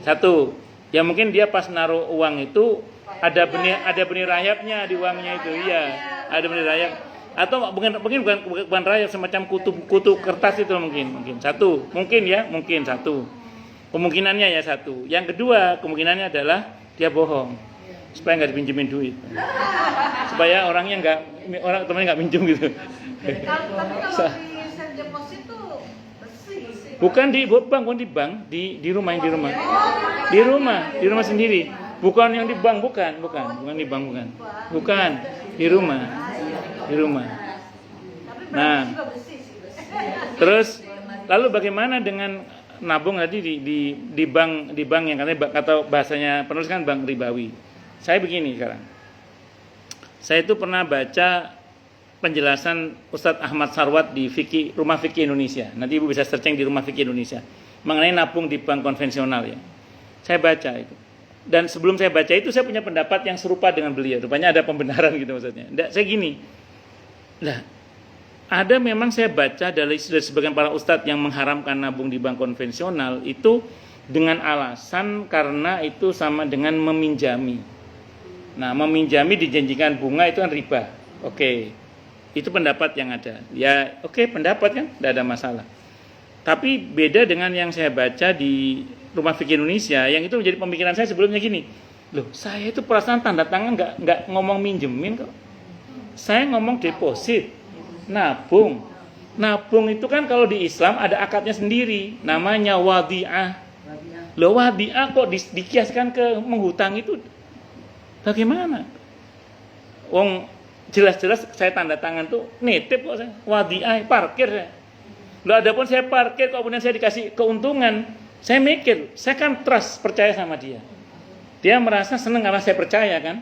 Satu, ya mungkin dia pas naruh uang itu ada benih rayapnya di uangnya itu, iya, ada benih rayap. Atau mungkin bukan rayap, semacam kutu kertas itu mungkin satu, mungkin satu kemungkinannya ya satu. Yang kedua kemungkinannya adalah dia bohong supaya nggak dipinjemin duit, supaya orang temannya nggak pinjam gitu. Tapi kalau di sel deposit tuh bersih sih. Bukan di bank, di rumah di rumah sendiri, bukan yang di bank, bukan di bank, bukan di rumah. Nah, terus lalu bagaimana dengan nabung tadi di bank yang katanya kata bahasanya penulis kan bank ribawi. Saya begini sekarang. Saya itu pernah baca penjelasan Ustadz Ahmad Sarwat di Rumah Fikih Indonesia. Nanti Ibu bisa searching di Rumah Fikih Indonesia mengenai nabung di bank konvensional ya. Saya baca itu. Dan sebelum saya baca itu saya punya pendapat yang serupa dengan beliau. Rupanya ada pembenaran gitu maksudnya. Saya gini. Nah, ada memang saya baca dari sebagian para ustadz yang mengharamkan nabung di bank konvensional itu dengan alasan karena itu sama dengan meminjami. Nah, meminjami dijanjikan bunga itu kan riba. Oke. Itu pendapat yang ada. Ya, oke, pendapat kan, tidak ada masalah. Tapi beda dengan yang saya baca di Rumah Fikih Indonesia, yang itu menjadi pemikiran saya sebelumnya gini. Loh, saya itu perasaan tanda tangan nggak ngomong minjemin kok. Saya ngomong deposit, nabung. Nabung itu kan kalau di Islam ada akadnya sendiri, namanya wadi'ah. Loh, wadi'ah kok dikiaskan ke menghutang itu bagaimana? jelas-jelas saya tanda tangan tuh nitip kok saya, wadiah parkir saya. Loh, adapun saya parkir kok kemudian saya dikasih keuntungan, saya mikir, saya kan trust, percaya sama dia. Dia merasa senang karena saya percaya kan.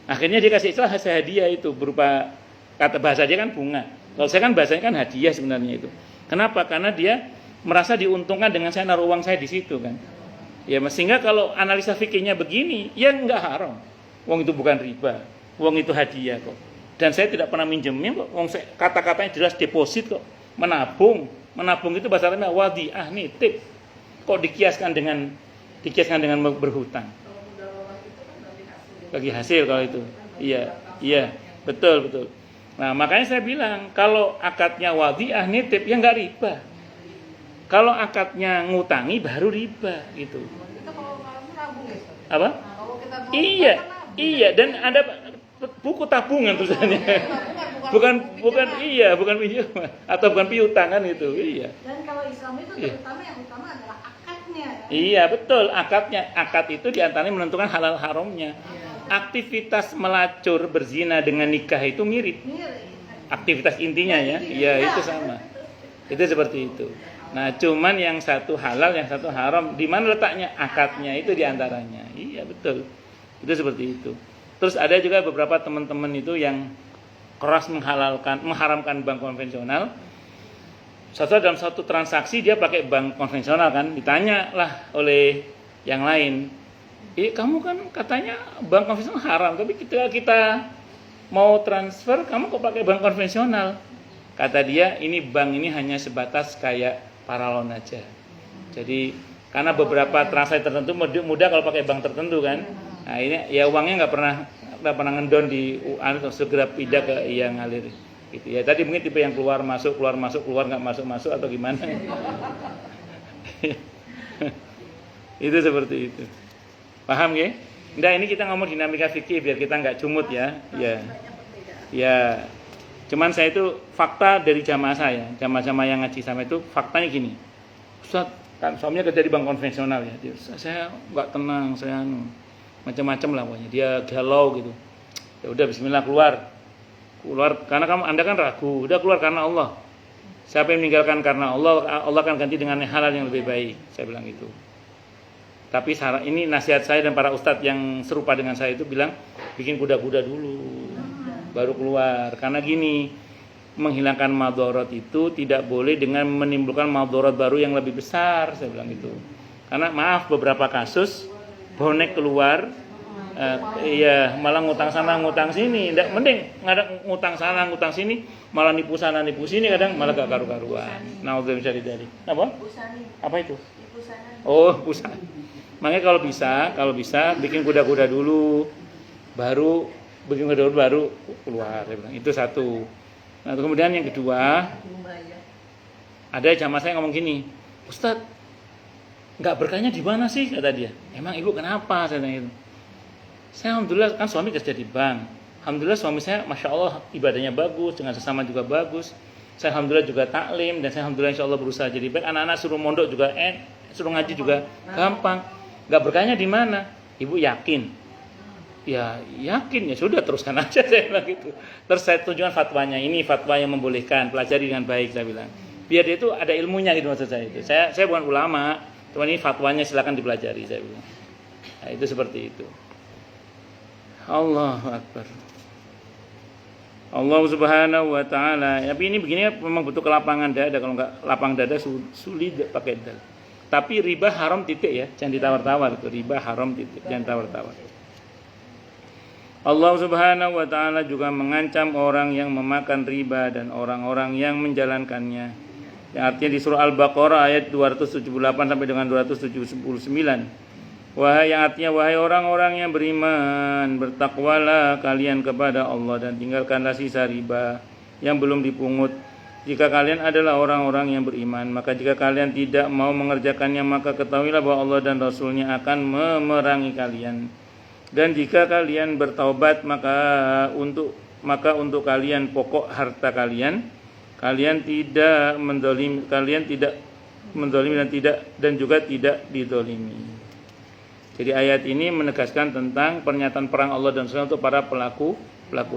Akhirnya dia kasih istilah saya hadiah itu berupa kata bahasa dia kan bunga. Kalau saya kan bahasanya kan hadiah sebenarnya itu. Kenapa? Karena dia merasa diuntungkan dengan saya naruh uang saya di situ kan. Ya sehingga kalau analisa fikihnya begini, ya enggak haram. Uang itu bukan riba, uang itu hadiah kok. Dan saya tidak pernah minjemin kok. Uang kata-katanya jelas deposit kok, menabung. Menabung itu bahasa Arabnya wadiah, nitip. Kok dikiaskan dengan berhutang? Bagi hasil kalau itu. Iya, betul. Nah, makanya saya bilang kalau akadnya wadiah nitip ya enggak riba. Kalau akadnya ngutangi baru riba gitu. Kita kalau menabung ya. Apa? Kalau kita mau Iya, dan ada buku tabungan tulisannya. Bukan pinjaman atau bukan piutang kan itu. Iya. Dan kalau Islam itu terutama yang utama adalah akadnya. Iya, betul, akadnya. Akad itu diantaranya menentukan halal haramnya. Aktivitas melacur berzina dengan nikah itu mirip. Aktivitas intinya ya. Iya, itu sama. Itu seperti itu. Nah, cuman yang satu halal, yang satu haram. Di mana letaknya? Akadnya itu diantaranya. Iya, betul. Itu seperti itu. Terus ada juga beberapa teman-teman itu yang keras mengharamkan bank konvensional. Dalam satu transaksi dia pakai bank konvensional kan, ditanya lah oleh yang lain, kamu kan katanya bank konvensional haram, tapi kita mau transfer kamu kok pakai bank konvensional? Kata dia, ini bank ini hanya sebatas kayak paralon aja. Jadi karena beberapa transaksi tertentu mudah kalau pakai bank tertentu kan. Nah ini ya uangnya nggak pernah ngendon di segera pindah ke yang ngalir gitu ya. Tadi mungkin tipe yang keluar masuk nggak masuk atau gimana. Itu seperti itu. Paham ya? Nah ini kita ngomong dinamika fikih biar kita nggak cumut ya. Ya. Cuman saya itu fakta dari jamaah yang ngaji sama itu faktanya gini. Ustaz, kan suaminya kerja di bank konvensional ya. Saya nggak tenang, saya macam-macam lah pokoknya. Dia galau gitu. Ya udah bismillah keluar karena Anda kan ragu. Udah keluar karena Allah. Siapa yang meninggalkan karena Allah akan ganti dengan halal yang lebih baik. Saya bilang gitu. Tapi ini nasihat saya dan para ustadz yang serupa dengan saya itu bilang bikin kuda-kuda dulu. Baru keluar. Karena gini, menghilangkan madharat itu tidak boleh dengan menimbulkan madharat baru yang lebih besar, saya bilang gitu. Karena maaf beberapa kasus bonek keluar malah ngutang sana ngutang sini. Nggak, mending ngutang sana ngutang sini, malah nipu sana nipu sini, kadang malah gak karu-karuan. Naudzubillah dari. Apa? Apa itu? Oh, pusat. Makanya kalau bisa bikin kuda-kuda dulu, baru keluar. Itu satu. Nah, kemudian yang kedua, ada jamaah saya ngomong gini, Ustaz, nggak berkahnya di mana sih, kata dia. Emang ibu kenapa? Saya tanya itu. Saya alhamdulillah kan suami kerja di bank. Alhamdulillah suami saya, masya Allah ibadahnya bagus, dengan sesama juga bagus. Saya alhamdulillah juga taklim dan saya alhamdulillah insya Allah berusaha jadi baik. Anak-anak suruh mondok juga, suruh ngaji juga gampang. Nggak berkahnya di mana? Ibu yakin? Ya yakin, ya sudah teruskan aja, saya bilang gitu. Terus saya tunjukkan fatwanya, ini fatwa yang membolehkan, pelajari dengan baik, saya bilang. Biar dia itu ada ilmunya gitu maksud saya itu. Saya bukan ulama, cuma ini fatwanya silakan dipelajari, saya bilang. Nah, itu seperti itu. Allahu Akbar. Allah Subhanahu wa taala. Tapi ini begini memang butuh kelapangan dada, kalau enggak lapang dada sulit pakai dal. Tapi riba haram titik ya, jangan ditawar-tawar itu. Riba haram titik, jangan tawar-tawar. Allah Subhanahu wa taala juga mengancam orang yang memakan riba dan orang-orang yang menjalankannya. Yang artinya di surah Al-Baqarah ayat 278 sampai dengan 279. Wahai orang-orang yang beriman, bertakwalah kalian kepada Allah dan tinggalkanlah sisa riba yang belum dipungut. Jika kalian adalah orang-orang yang beriman, maka jika kalian tidak mau mengerjakannya, maka ketahuilah bahwa Allah dan Rasul-Nya akan memerangi kalian. Dan jika kalian bertaubat, maka untuk kalian pokok harta kalian tidak mendolimi, dan juga tidak didolimi. Jadi ayat ini menegaskan tentang pernyataan perang Allah dan Rasul untuk para pelaku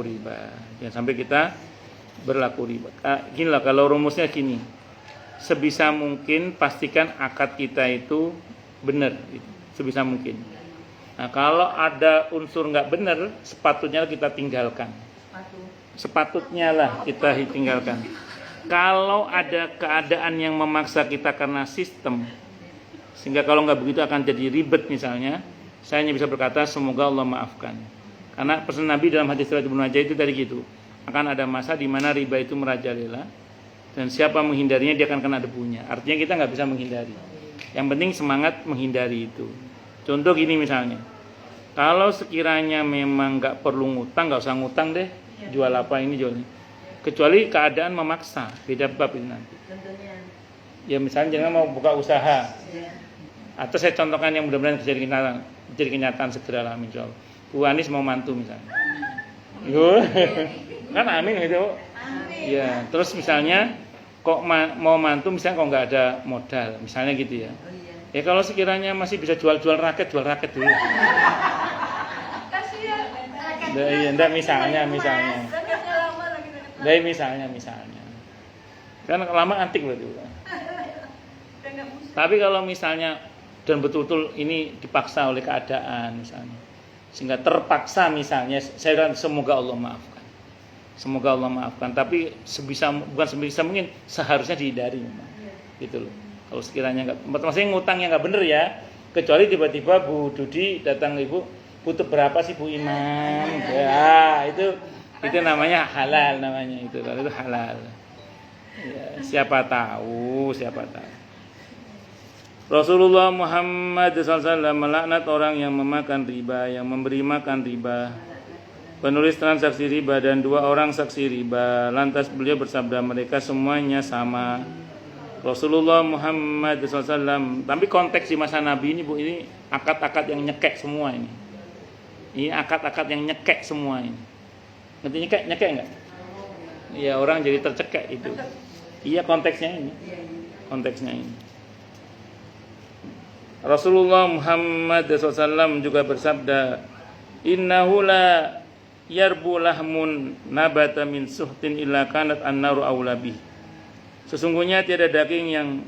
riba. Jangan sampai kita berlaku riba. Ginilah kalau rumusnya gini. Sebisa mungkin pastikan akad kita itu benar, sebisa mungkin. Nah, kalau ada unsur nggak benar, sepatutnya kita tinggalkan. Sepatutnya lah kita tinggalkan. Kalau ada keadaan yang memaksa kita karena sistem, sehingga kalau nggak begitu akan jadi ribet misalnya, saya hanya bisa berkata semoga Allah maafkan. Karena pesan Nabi dalam hadis riwayat Ibnu Majah itu tadi gitu, akan ada masa di mana riba itu merajalela dan siapa menghindarinya dia akan kena debunya. Artinya kita nggak bisa menghindari. Yang penting semangat menghindari itu. Contoh gini misalnya, kalau sekiranya memang nggak perlu ngutang, nggak usah ngutang deh, jual apa ini jual ini. Kecuali keadaan memaksa, beda bab itu nanti. Ya misalnya jangan mau buka usaha. Atau saya contohkan yang mudah-mudahan jadi kenyataan segera lah insyaallah. Bu Anis mau mantu misalnya. Yo. Kan amin gitu. Ya, terus misalnya kok mau mantu misalnya kok nggak ada modal, misalnya gitu ya. Ya kalau sekiranya masih bisa jual raket dulu. Kasihan. Iya, enggak misalnya. Dari misalnya. Kan lama antik berarti. Tapi kalau misalnya dan betul-betul ini dipaksa oleh keadaan misalnya, sehingga terpaksa misalnya, saya bilang semoga Allah maafkan. Tapi bukan sebisa mungkin seharusnya dihindari memang. Gitu loh. Kalau sekiranya maksudnya ngutangnya nggak bener ya, kecuali tiba-tiba Bu Dudi datang, Ibu butuh berapa sih Bu Imam? Ya itu namanya halal namanya itu. Kalau itu halal. Ya, siapa tahu. Rasulullah Muhammad SAW melaknat orang yang memakan riba, yang memberi makan riba, penulis transaksi riba dan 2 orang saksi riba. Lantas beliau bersabda, mereka semuanya sama. Rasulullah Muhammad SAW. Tapi konteks di masa Nabi ini Bu, ini akad-akad yang nyekek semua ini. Ini akad-akad yang nyekek semua ini. Ngerti nyekek enggak? Iya, orang jadi tercekek itu. Iya konteksnya ini. Rasulullah Muhammad SAW juga bersabda, innahu la yarbu lahmun nabata min suhtin illa kanat an-naru aula bih. Sesungguhnya tiada daging yang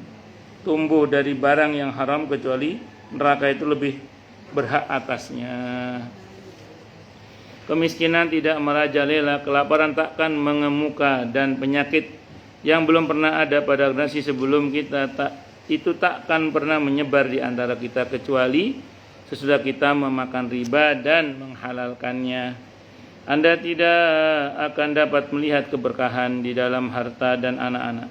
tumbuh dari barang yang haram kecuali neraka itu lebih berhak atasnya. Kemiskinan tidak merajalela, kelaparan takkan mengemuka, dan penyakit yang belum pernah ada pada generasi sebelum kita itu takkan pernah menyebar di antara kita kecuali sesudah kita memakan riba dan menghalalkannya. Anda tidak akan dapat melihat keberkahan di dalam harta dan anak-anak.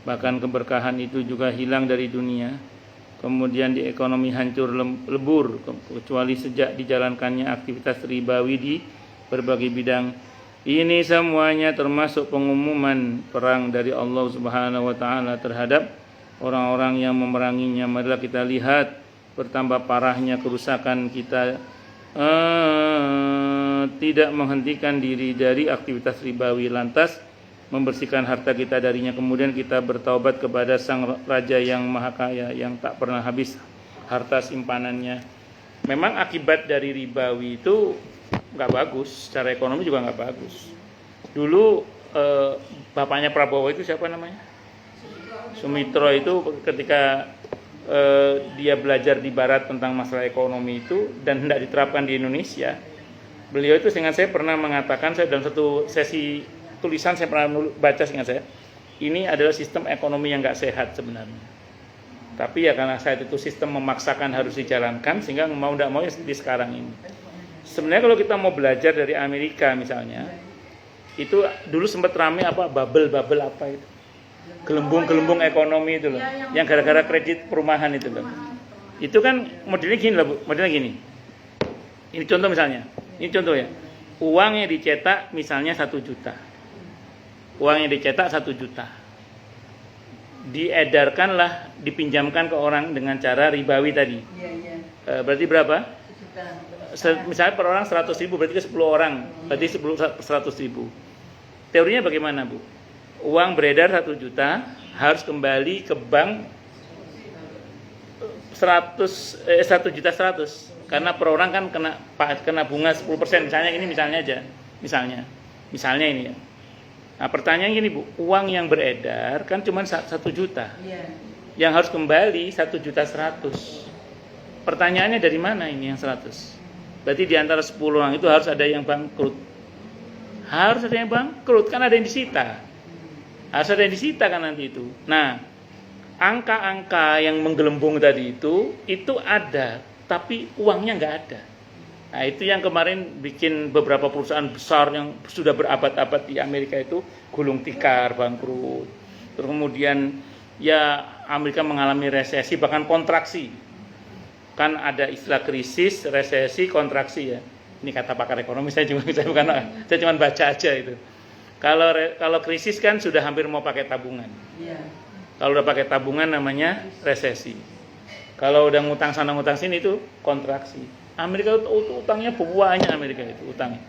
Bahkan keberkahan itu juga hilang dari dunia. Kemudian di ekonomi hancur lebur kecuali sejak dijalankannya aktivitas ribawi di berbagai bidang. Ini semuanya termasuk pengumuman perang dari Allah Subhanahu wa taala terhadap orang-orang yang memeranginya. Marilah kita lihat bertambah parahnya kerusakan kita tidak menghentikan diri dari aktivitas ribawi, lantas membersihkan harta kita darinya, kemudian kita bertaubat kepada Sang Raja yang Maha Kaya yang tak pernah habis harta simpanannya. Memang akibat dari ribawi itu nggak bagus, secara ekonomi juga nggak bagus. Dulu bapaknya Prabowo itu siapa namanya? Sumitro itu ketika dia belajar di Barat tentang masalah ekonomi itu dan hendak diterapkan di Indonesia, beliau itu seingat saya pernah mengatakan, saya dalam satu sesi tulisan saya pernah baca seingat saya, ini adalah sistem ekonomi yang nggak sehat sebenarnya. Tapi ya karena saat itu sistem memaksakan harus dijalankan, sehingga mau tidak mau ya di sekarang ini. Sebenarnya kalau kita mau belajar dari Amerika misalnya, itu dulu sempat ramai apa bubble apa itu, gelembung ekonomi itu loh, yang gara-gara kredit perumahan itu loh. Itu kan modelnya gini loh Bu, modelnya gini. Ini contoh misalnya, ini contoh ya, uang yang dicetak misalnya 1 juta. Uang yang dicetak 1 juta. Diedarkanlah, dipinjamkan ke orang dengan cara ribawi tadi. Berarti berapa? Misalnya per orang 100.000, berarti ke 10 orang. Berarti 100.000. Teorinya bagaimana Bu? Uang beredar 1 juta harus kembali ke bank 1 juta 100 karena per orang kan kena bunga 10%, misalnya aja ini ya. Nah, pertanyaan gini Bu, uang yang beredar kan cuma 1 juta. Iya. Yang harus kembali 1 juta 100. Pertanyaannya dari mana ini yang 100? Berarti di antara 10 orang itu harus ada yang bangkrut. Harus ada yang bangkrut, kan ada yang disita. Harus ada yang disita kan nanti itu. Nah, angka-angka yang menggelembung tadi itu ada, tapi uangnya nggak ada. Nah, itu yang kemarin bikin beberapa perusahaan besar yang sudah berabad-abad di Amerika itu gulung tikar, bangkrut. Terus kemudian ya Amerika mengalami resesi, bahkan kontraksi. Kan ada istilah krisis, resesi, kontraksi ya. Ini kata pakar ekonomi, saya cuma baca aja itu. Kalau krisis kan sudah hampir mau pakai tabungan. Iya. Kalau udah pakai tabungan namanya resesi. Kalau udah ngutang sana ngutang sini itu kontraksi. Amerika itu utangnya banyak, Amerika itu utangnya.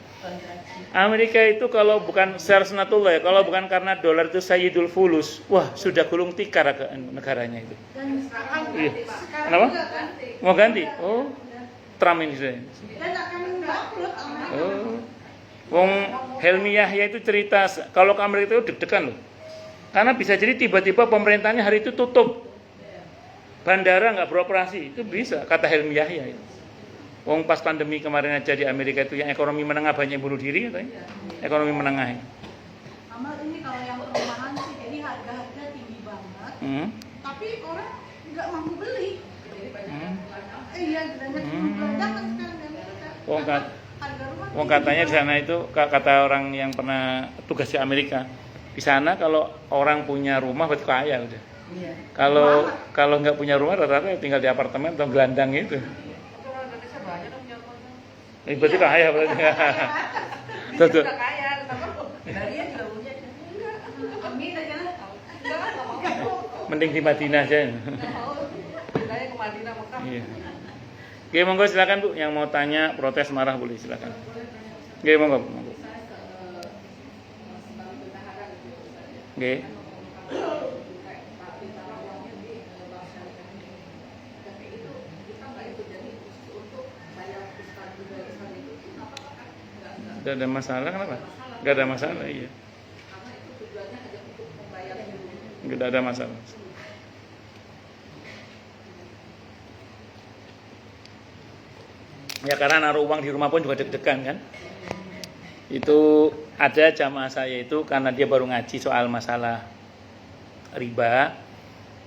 Amerika itu kalau bukan secara sunatullah ya, kalau bukan karena dolar itu sayyidul fulus, wah sudah gulung tikar negaranya itu. Dan sekarang Iya. sekarang Kenapa? juga ganti. Mau ganti? Oh, Trump ini sudah. Dan akan bangkrut Amerika. Oh. Wong Helmi Yahya itu cerita kalau ke Amerika itu deg-degan loh. Karena bisa jadi tiba-tiba pemerintahnya hari itu tutup. Bandara nggak beroperasi, itu bisa, kata Helmi Yahya itu. Wong pas pandemi kemarin aja di Amerika itu yang ekonomi menengah banyak yang bunuh diri katanya. Ekonomi menengah. Amal ini kalau yang perumahan sih jadi harga-harga tinggi banget. Tapi orang nggak mampu beli. Iya, banyak berantakan sekarang di Amerika. Harga rumah Wong katanya di sana itu kata orang yang pernah tugas di Amerika. Di sana kalau orang punya rumah berarti kaya udah. Iya. Kalau nggak punya rumah rata-rata tinggal di apartemen atau gelandang itu. Berarti kaya berarti. Tuh. Kaya, Daria juga punya. Amin aja lah. Mending di Madinah aja. Saya ke Madinah Mekah. Iya. Oke, monggo silakan Bu, yang mau tanya, protes, marah boleh silakan. Oke, monggo. Oke. Gak ada masalah, kenapa? Gak ada masalah, iya. Gak ada masalah. Ya karena naruh uang di rumah pun juga deg-degan kan. Itu ada jamaah saya itu karena dia baru ngaji soal masalah riba,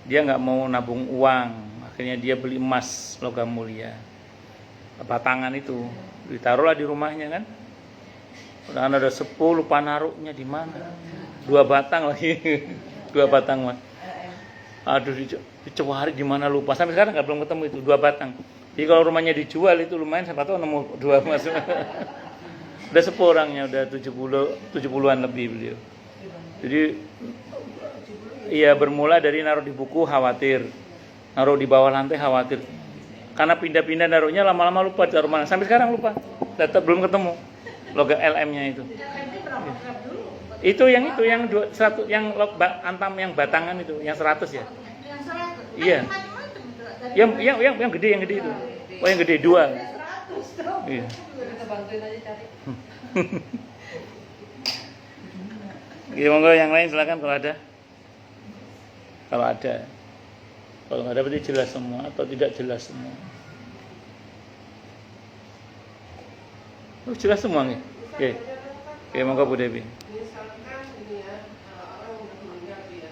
dia nggak mau nabung uang, akhirnya dia beli emas logam mulia, batangan itu ditaruhlah di rumahnya kan. Udah ada 10, lupa naruhnya di mana, 2 batang lagi, 2 batang mas. Aduh dicari di mana lupa, sampai sekarang nggak belum ketemu itu 2 batang. Jadi kalau rumahnya dijual itu lumayan, siapa tahu nemu 2 emas. Udah sepuh orangnya, udah 70-an lebih beliau. Jadi iya bermula dari naruh di buku khawatir, naruh di bawah lantai khawatir. Karena pindah-pindah naruhnya lama-lama lupa taruh mana. Sampai sekarang lupa. Tetap belum ketemu logam LM-nya itu. Itu yang 100 yang antam yang batangan itu, yang 100 ya. Yang 100. Iya. Yang gede itu. Oh yang gede 2. Iya. Oke, monggo yang lain silakan kalau ada. Kalau ada. Kalau nggak ada berarti jelas semua atau tidak jelas semua. Oh, jelas semua nih. Oke. Oke, monggo Bu Devi. Misalkan ini ya, orang udah meninggal ya,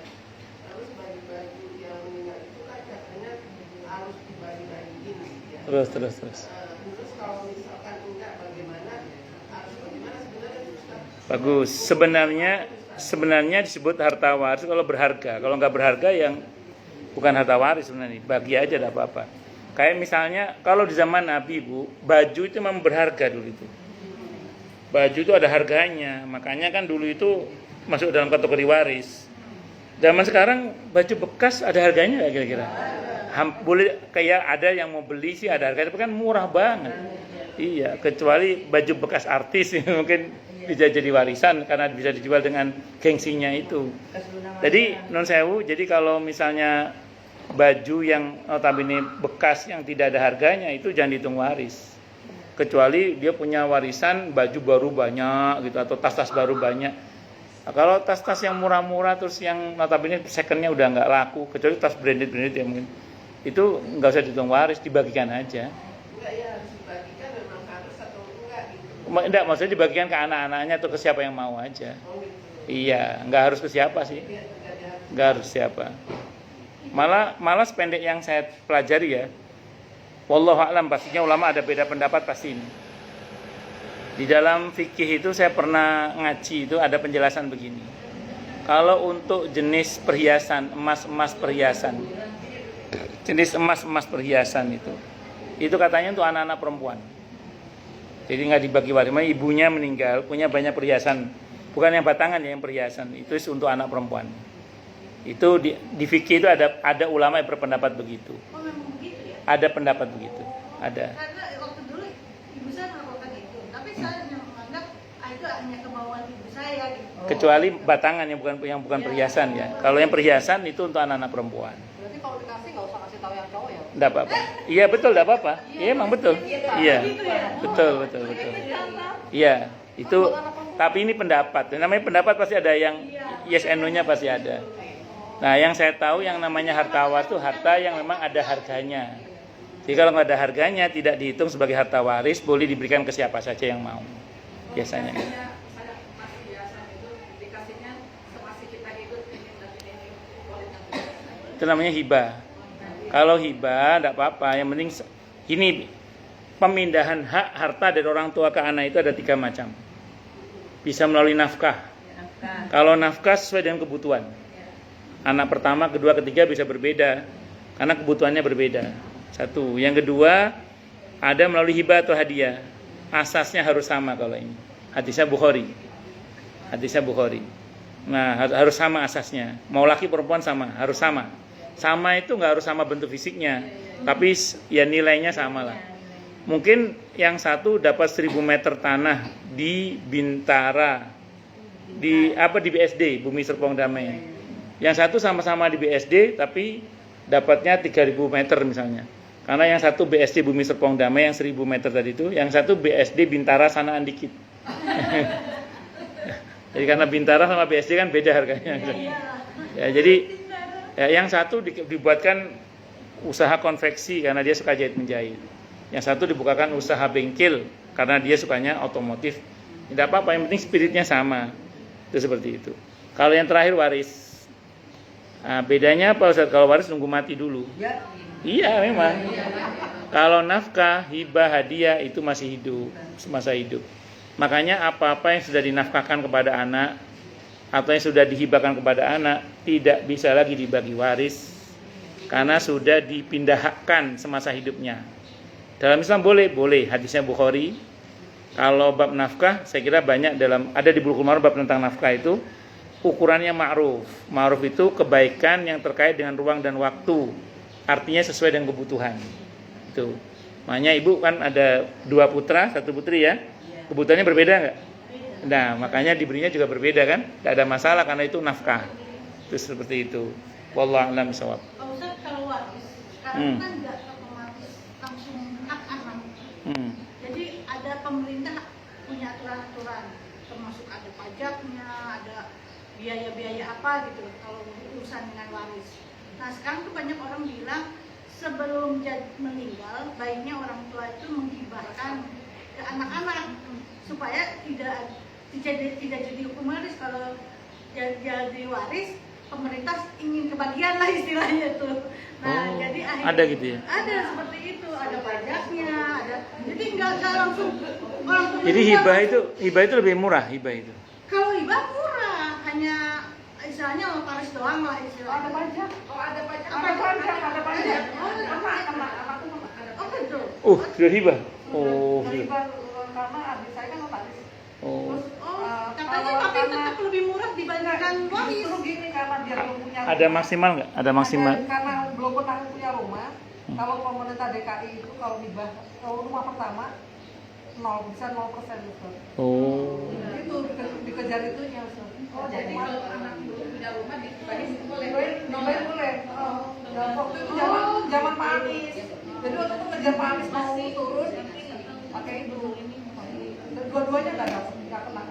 terus baju-baju yang meninggal itu kan katanya harus dibagi-bagiin ya. Terus. Terus kalau misalkan enggak bagaimana, harus bagaimana sebenarnya Ustaz? Bagus. Sebenarnya disebut harta waris kalau berharga. Kalau nggak berharga yang bukan harta waris sebenarnya. Bagi aja enggak apa-apa. Kayak misalnya kalau di zaman Nabi Bu, baju itu memang berharga dulu itu. Baju itu ada harganya, makanya kan dulu itu masuk dalam kategori waris. Zaman sekarang baju bekas ada harganya nggak kira-kira? Boleh kayak ada yang mau beli sih ada harganya, tapi kan murah banget. Iya, kecuali baju bekas artis mungkin bisa jadi warisan karena bisa dijual dengan gengsinya itu. Jadi non sewu, jadi kalau misalnya baju yang notabene bekas yang tidak ada harganya itu jangan dihitung waris. Kecuali dia punya warisan baju baru banyak gitu atau tas-tas baru banyak. Nah, kalau tas-tas yang murah-murah terus yang notabene secondnya udah nggak laku, kecuali tas branded ya mungkin, itu nggak usah dihitung waris, dibagikan aja. Enggak ya, harus dibagikan memang harus atau enggak gitu. Enggak, maksudnya dibagikan ke anak-anaknya atau ke siapa yang mau aja. Oh gitu. Iya, nggak harus ke siapa sih. Nggak harus siapa. Malah sependek yang saya pelajari ya, wallahu a'lam, pastinya ulama ada beda pendapat pasti ini. Di dalam fikih itu saya pernah ngaji itu ada penjelasan begini. Kalau untuk jenis perhiasan, emas perhiasan, jenis emas perhiasan itu katanya untuk anak-anak perempuan. Jadi nggak dibagi waris. Ibunya meninggal punya banyak perhiasan, bukan yang batangan ya, yang perhiasan itu untuk anak perempuan. Itu di fikih itu ada ulama yang berpendapat begitu. Oh memang begitu ya? Ada pendapat begitu, ada. Karena waktu dulu ibu saya melakukan itu, tapi saya hanya menganggap itu hanya kemauan ibu saya gitu. Kecuali batangan yang bukan perhiasan ya. Kalau yang perhiasan itu untuk anak-anak perempuan. Berarti kalau dikasih nggak usah kasih tahu yang cowok ya? Enggak apa-apa. Iya betul, enggak apa-apa. Iya emang betul. Iya. Gitu ya? Betul. Iya, itu tapi ini pendapat. Namanya pendapat pasti ada yang yes and no-nya pasti ada. Nah, yang saya tahu yang namanya harta waris itu harta yang memang ada harganya. Jadi kalau nggak ada harganya tidak dihitung sebagai harta waris, boleh diberikan ke siapa saja yang mau. Biasanya. Itu namanya hibah. Kalau hibah enggak apa-apa, yang penting ini pemindahan hak harta dari orang tua ke anak itu ada 3 macam. Bisa melalui nafkah. Kalau nafkah sesuai dengan kebutuhan. Anak pertama, kedua, ketiga bisa berbeda karena kebutuhannya berbeda. Satu. Yang kedua, ada melalui hibah atau hadiah. Asasnya harus sama kalau ini. Hadisnya Bukhari. Nah, harus sama asasnya. Mau laki perempuan sama, harus sama. Sama itu nggak harus sama bentuk fisiknya, tapi ya nilainya sama lah. Mungkin yang satu dapat 1000 meter tanah di Bintara, di BSD, Bumi Serpong Damai. Yang satu sama-sama di BSD tapi dapatnya 3000 meter misalnya. Karena yang satu BSD Bumi Serpong Damai yang 1000 meter tadi itu, yang satu BSD Bintara sanaan dikit. Jadi karena Bintara sama BSD kan beda harganya. Ya, jadi yang satu dibuatkan usaha konveksi karena dia suka jahit menjahit. Yang satu dibukakan usaha bengkel karena dia sukanya otomotif. Tidak apa-apa, yang penting spiritnya sama. Itu seperti itu. Kalau yang terakhir waris. Nah, bedanya apa Ustaz? Kalau waris nunggu mati dulu. Iya memang. Kalau nafkah, hibah, hadiah itu masih hidup, semasa hidup. Makanya apa-apa yang sudah dinafkahkan kepada anak atau yang sudah dihibahkan kepada anak tidak bisa lagi dibagi waris karena sudah dipindahkan semasa hidupnya. Dalam Islam boleh. Hadisnya Bukhari. Kalau bab nafkah, saya kira banyak ada di Bulughul Maram bab tentang nafkah itu. Ukurannya ma'ruf. Ma'ruf itu kebaikan yang terkait dengan ruang dan waktu. Artinya sesuai dengan kebutuhan. Itu. Makanya ibu kan ada 2 putra, 1 putri ya. Kebutuhannya berbeda enggak? Nah, makanya diberinya juga berbeda kan? Tidak ada masalah karena itu nafkah. Itu seperti itu. Wallahu a'lam bishawab. Pak Ustadz, kalau waris sekarang kan nggak otomatis langsung hak anak. Jadi ada pemerintah punya aturan-aturan, termasuk ada pajaknya, ada biaya-biaya apa gitu kalau urusan dengan waris. Nah sekarang tuh banyak orang bilang sebelum meninggal baiknya orang tua itu menghibahkan ke anak-anak supaya tidak jadi hukum waris. Kalau jadi waris pemerintah ingin kebagian lah istilahnya tuh. Nah jadi akhirnya ada gitu ya. Ada seperti itu, ada pajaknya, ada. Jadi nggak langsung orang tua. Jadi hibah itu lebih murah itu. Kalau hibah murah, hanya istilahnya notaris doang lah istilahnya. Ada pajak. Ada pajak. Ada pajak. Oh betul. Sudah hibah. Hibah karena adik saya kan notaris. Oh, katanya tapi tetap lebih murah dibandingkan waris. Justru gini karena dia belum punya rumah. Ada maksimal nggak? Ada maksimal. Karena belum pernah punya rumah. Kalau pemerintah DKI itu kalau hibah kalau rumah pertama 0% Ustaz. Oh. Itu dikejar itunya Ustaz. Jadi kalau anak belum punya rumah dibagi boleh. Boleh. Dan waktu itu zaman Pak Anies. Jadi waktu itu ngejar Pak Anies mau turun pakai itu. Dan dua-duanya nggak dapat, nggak kena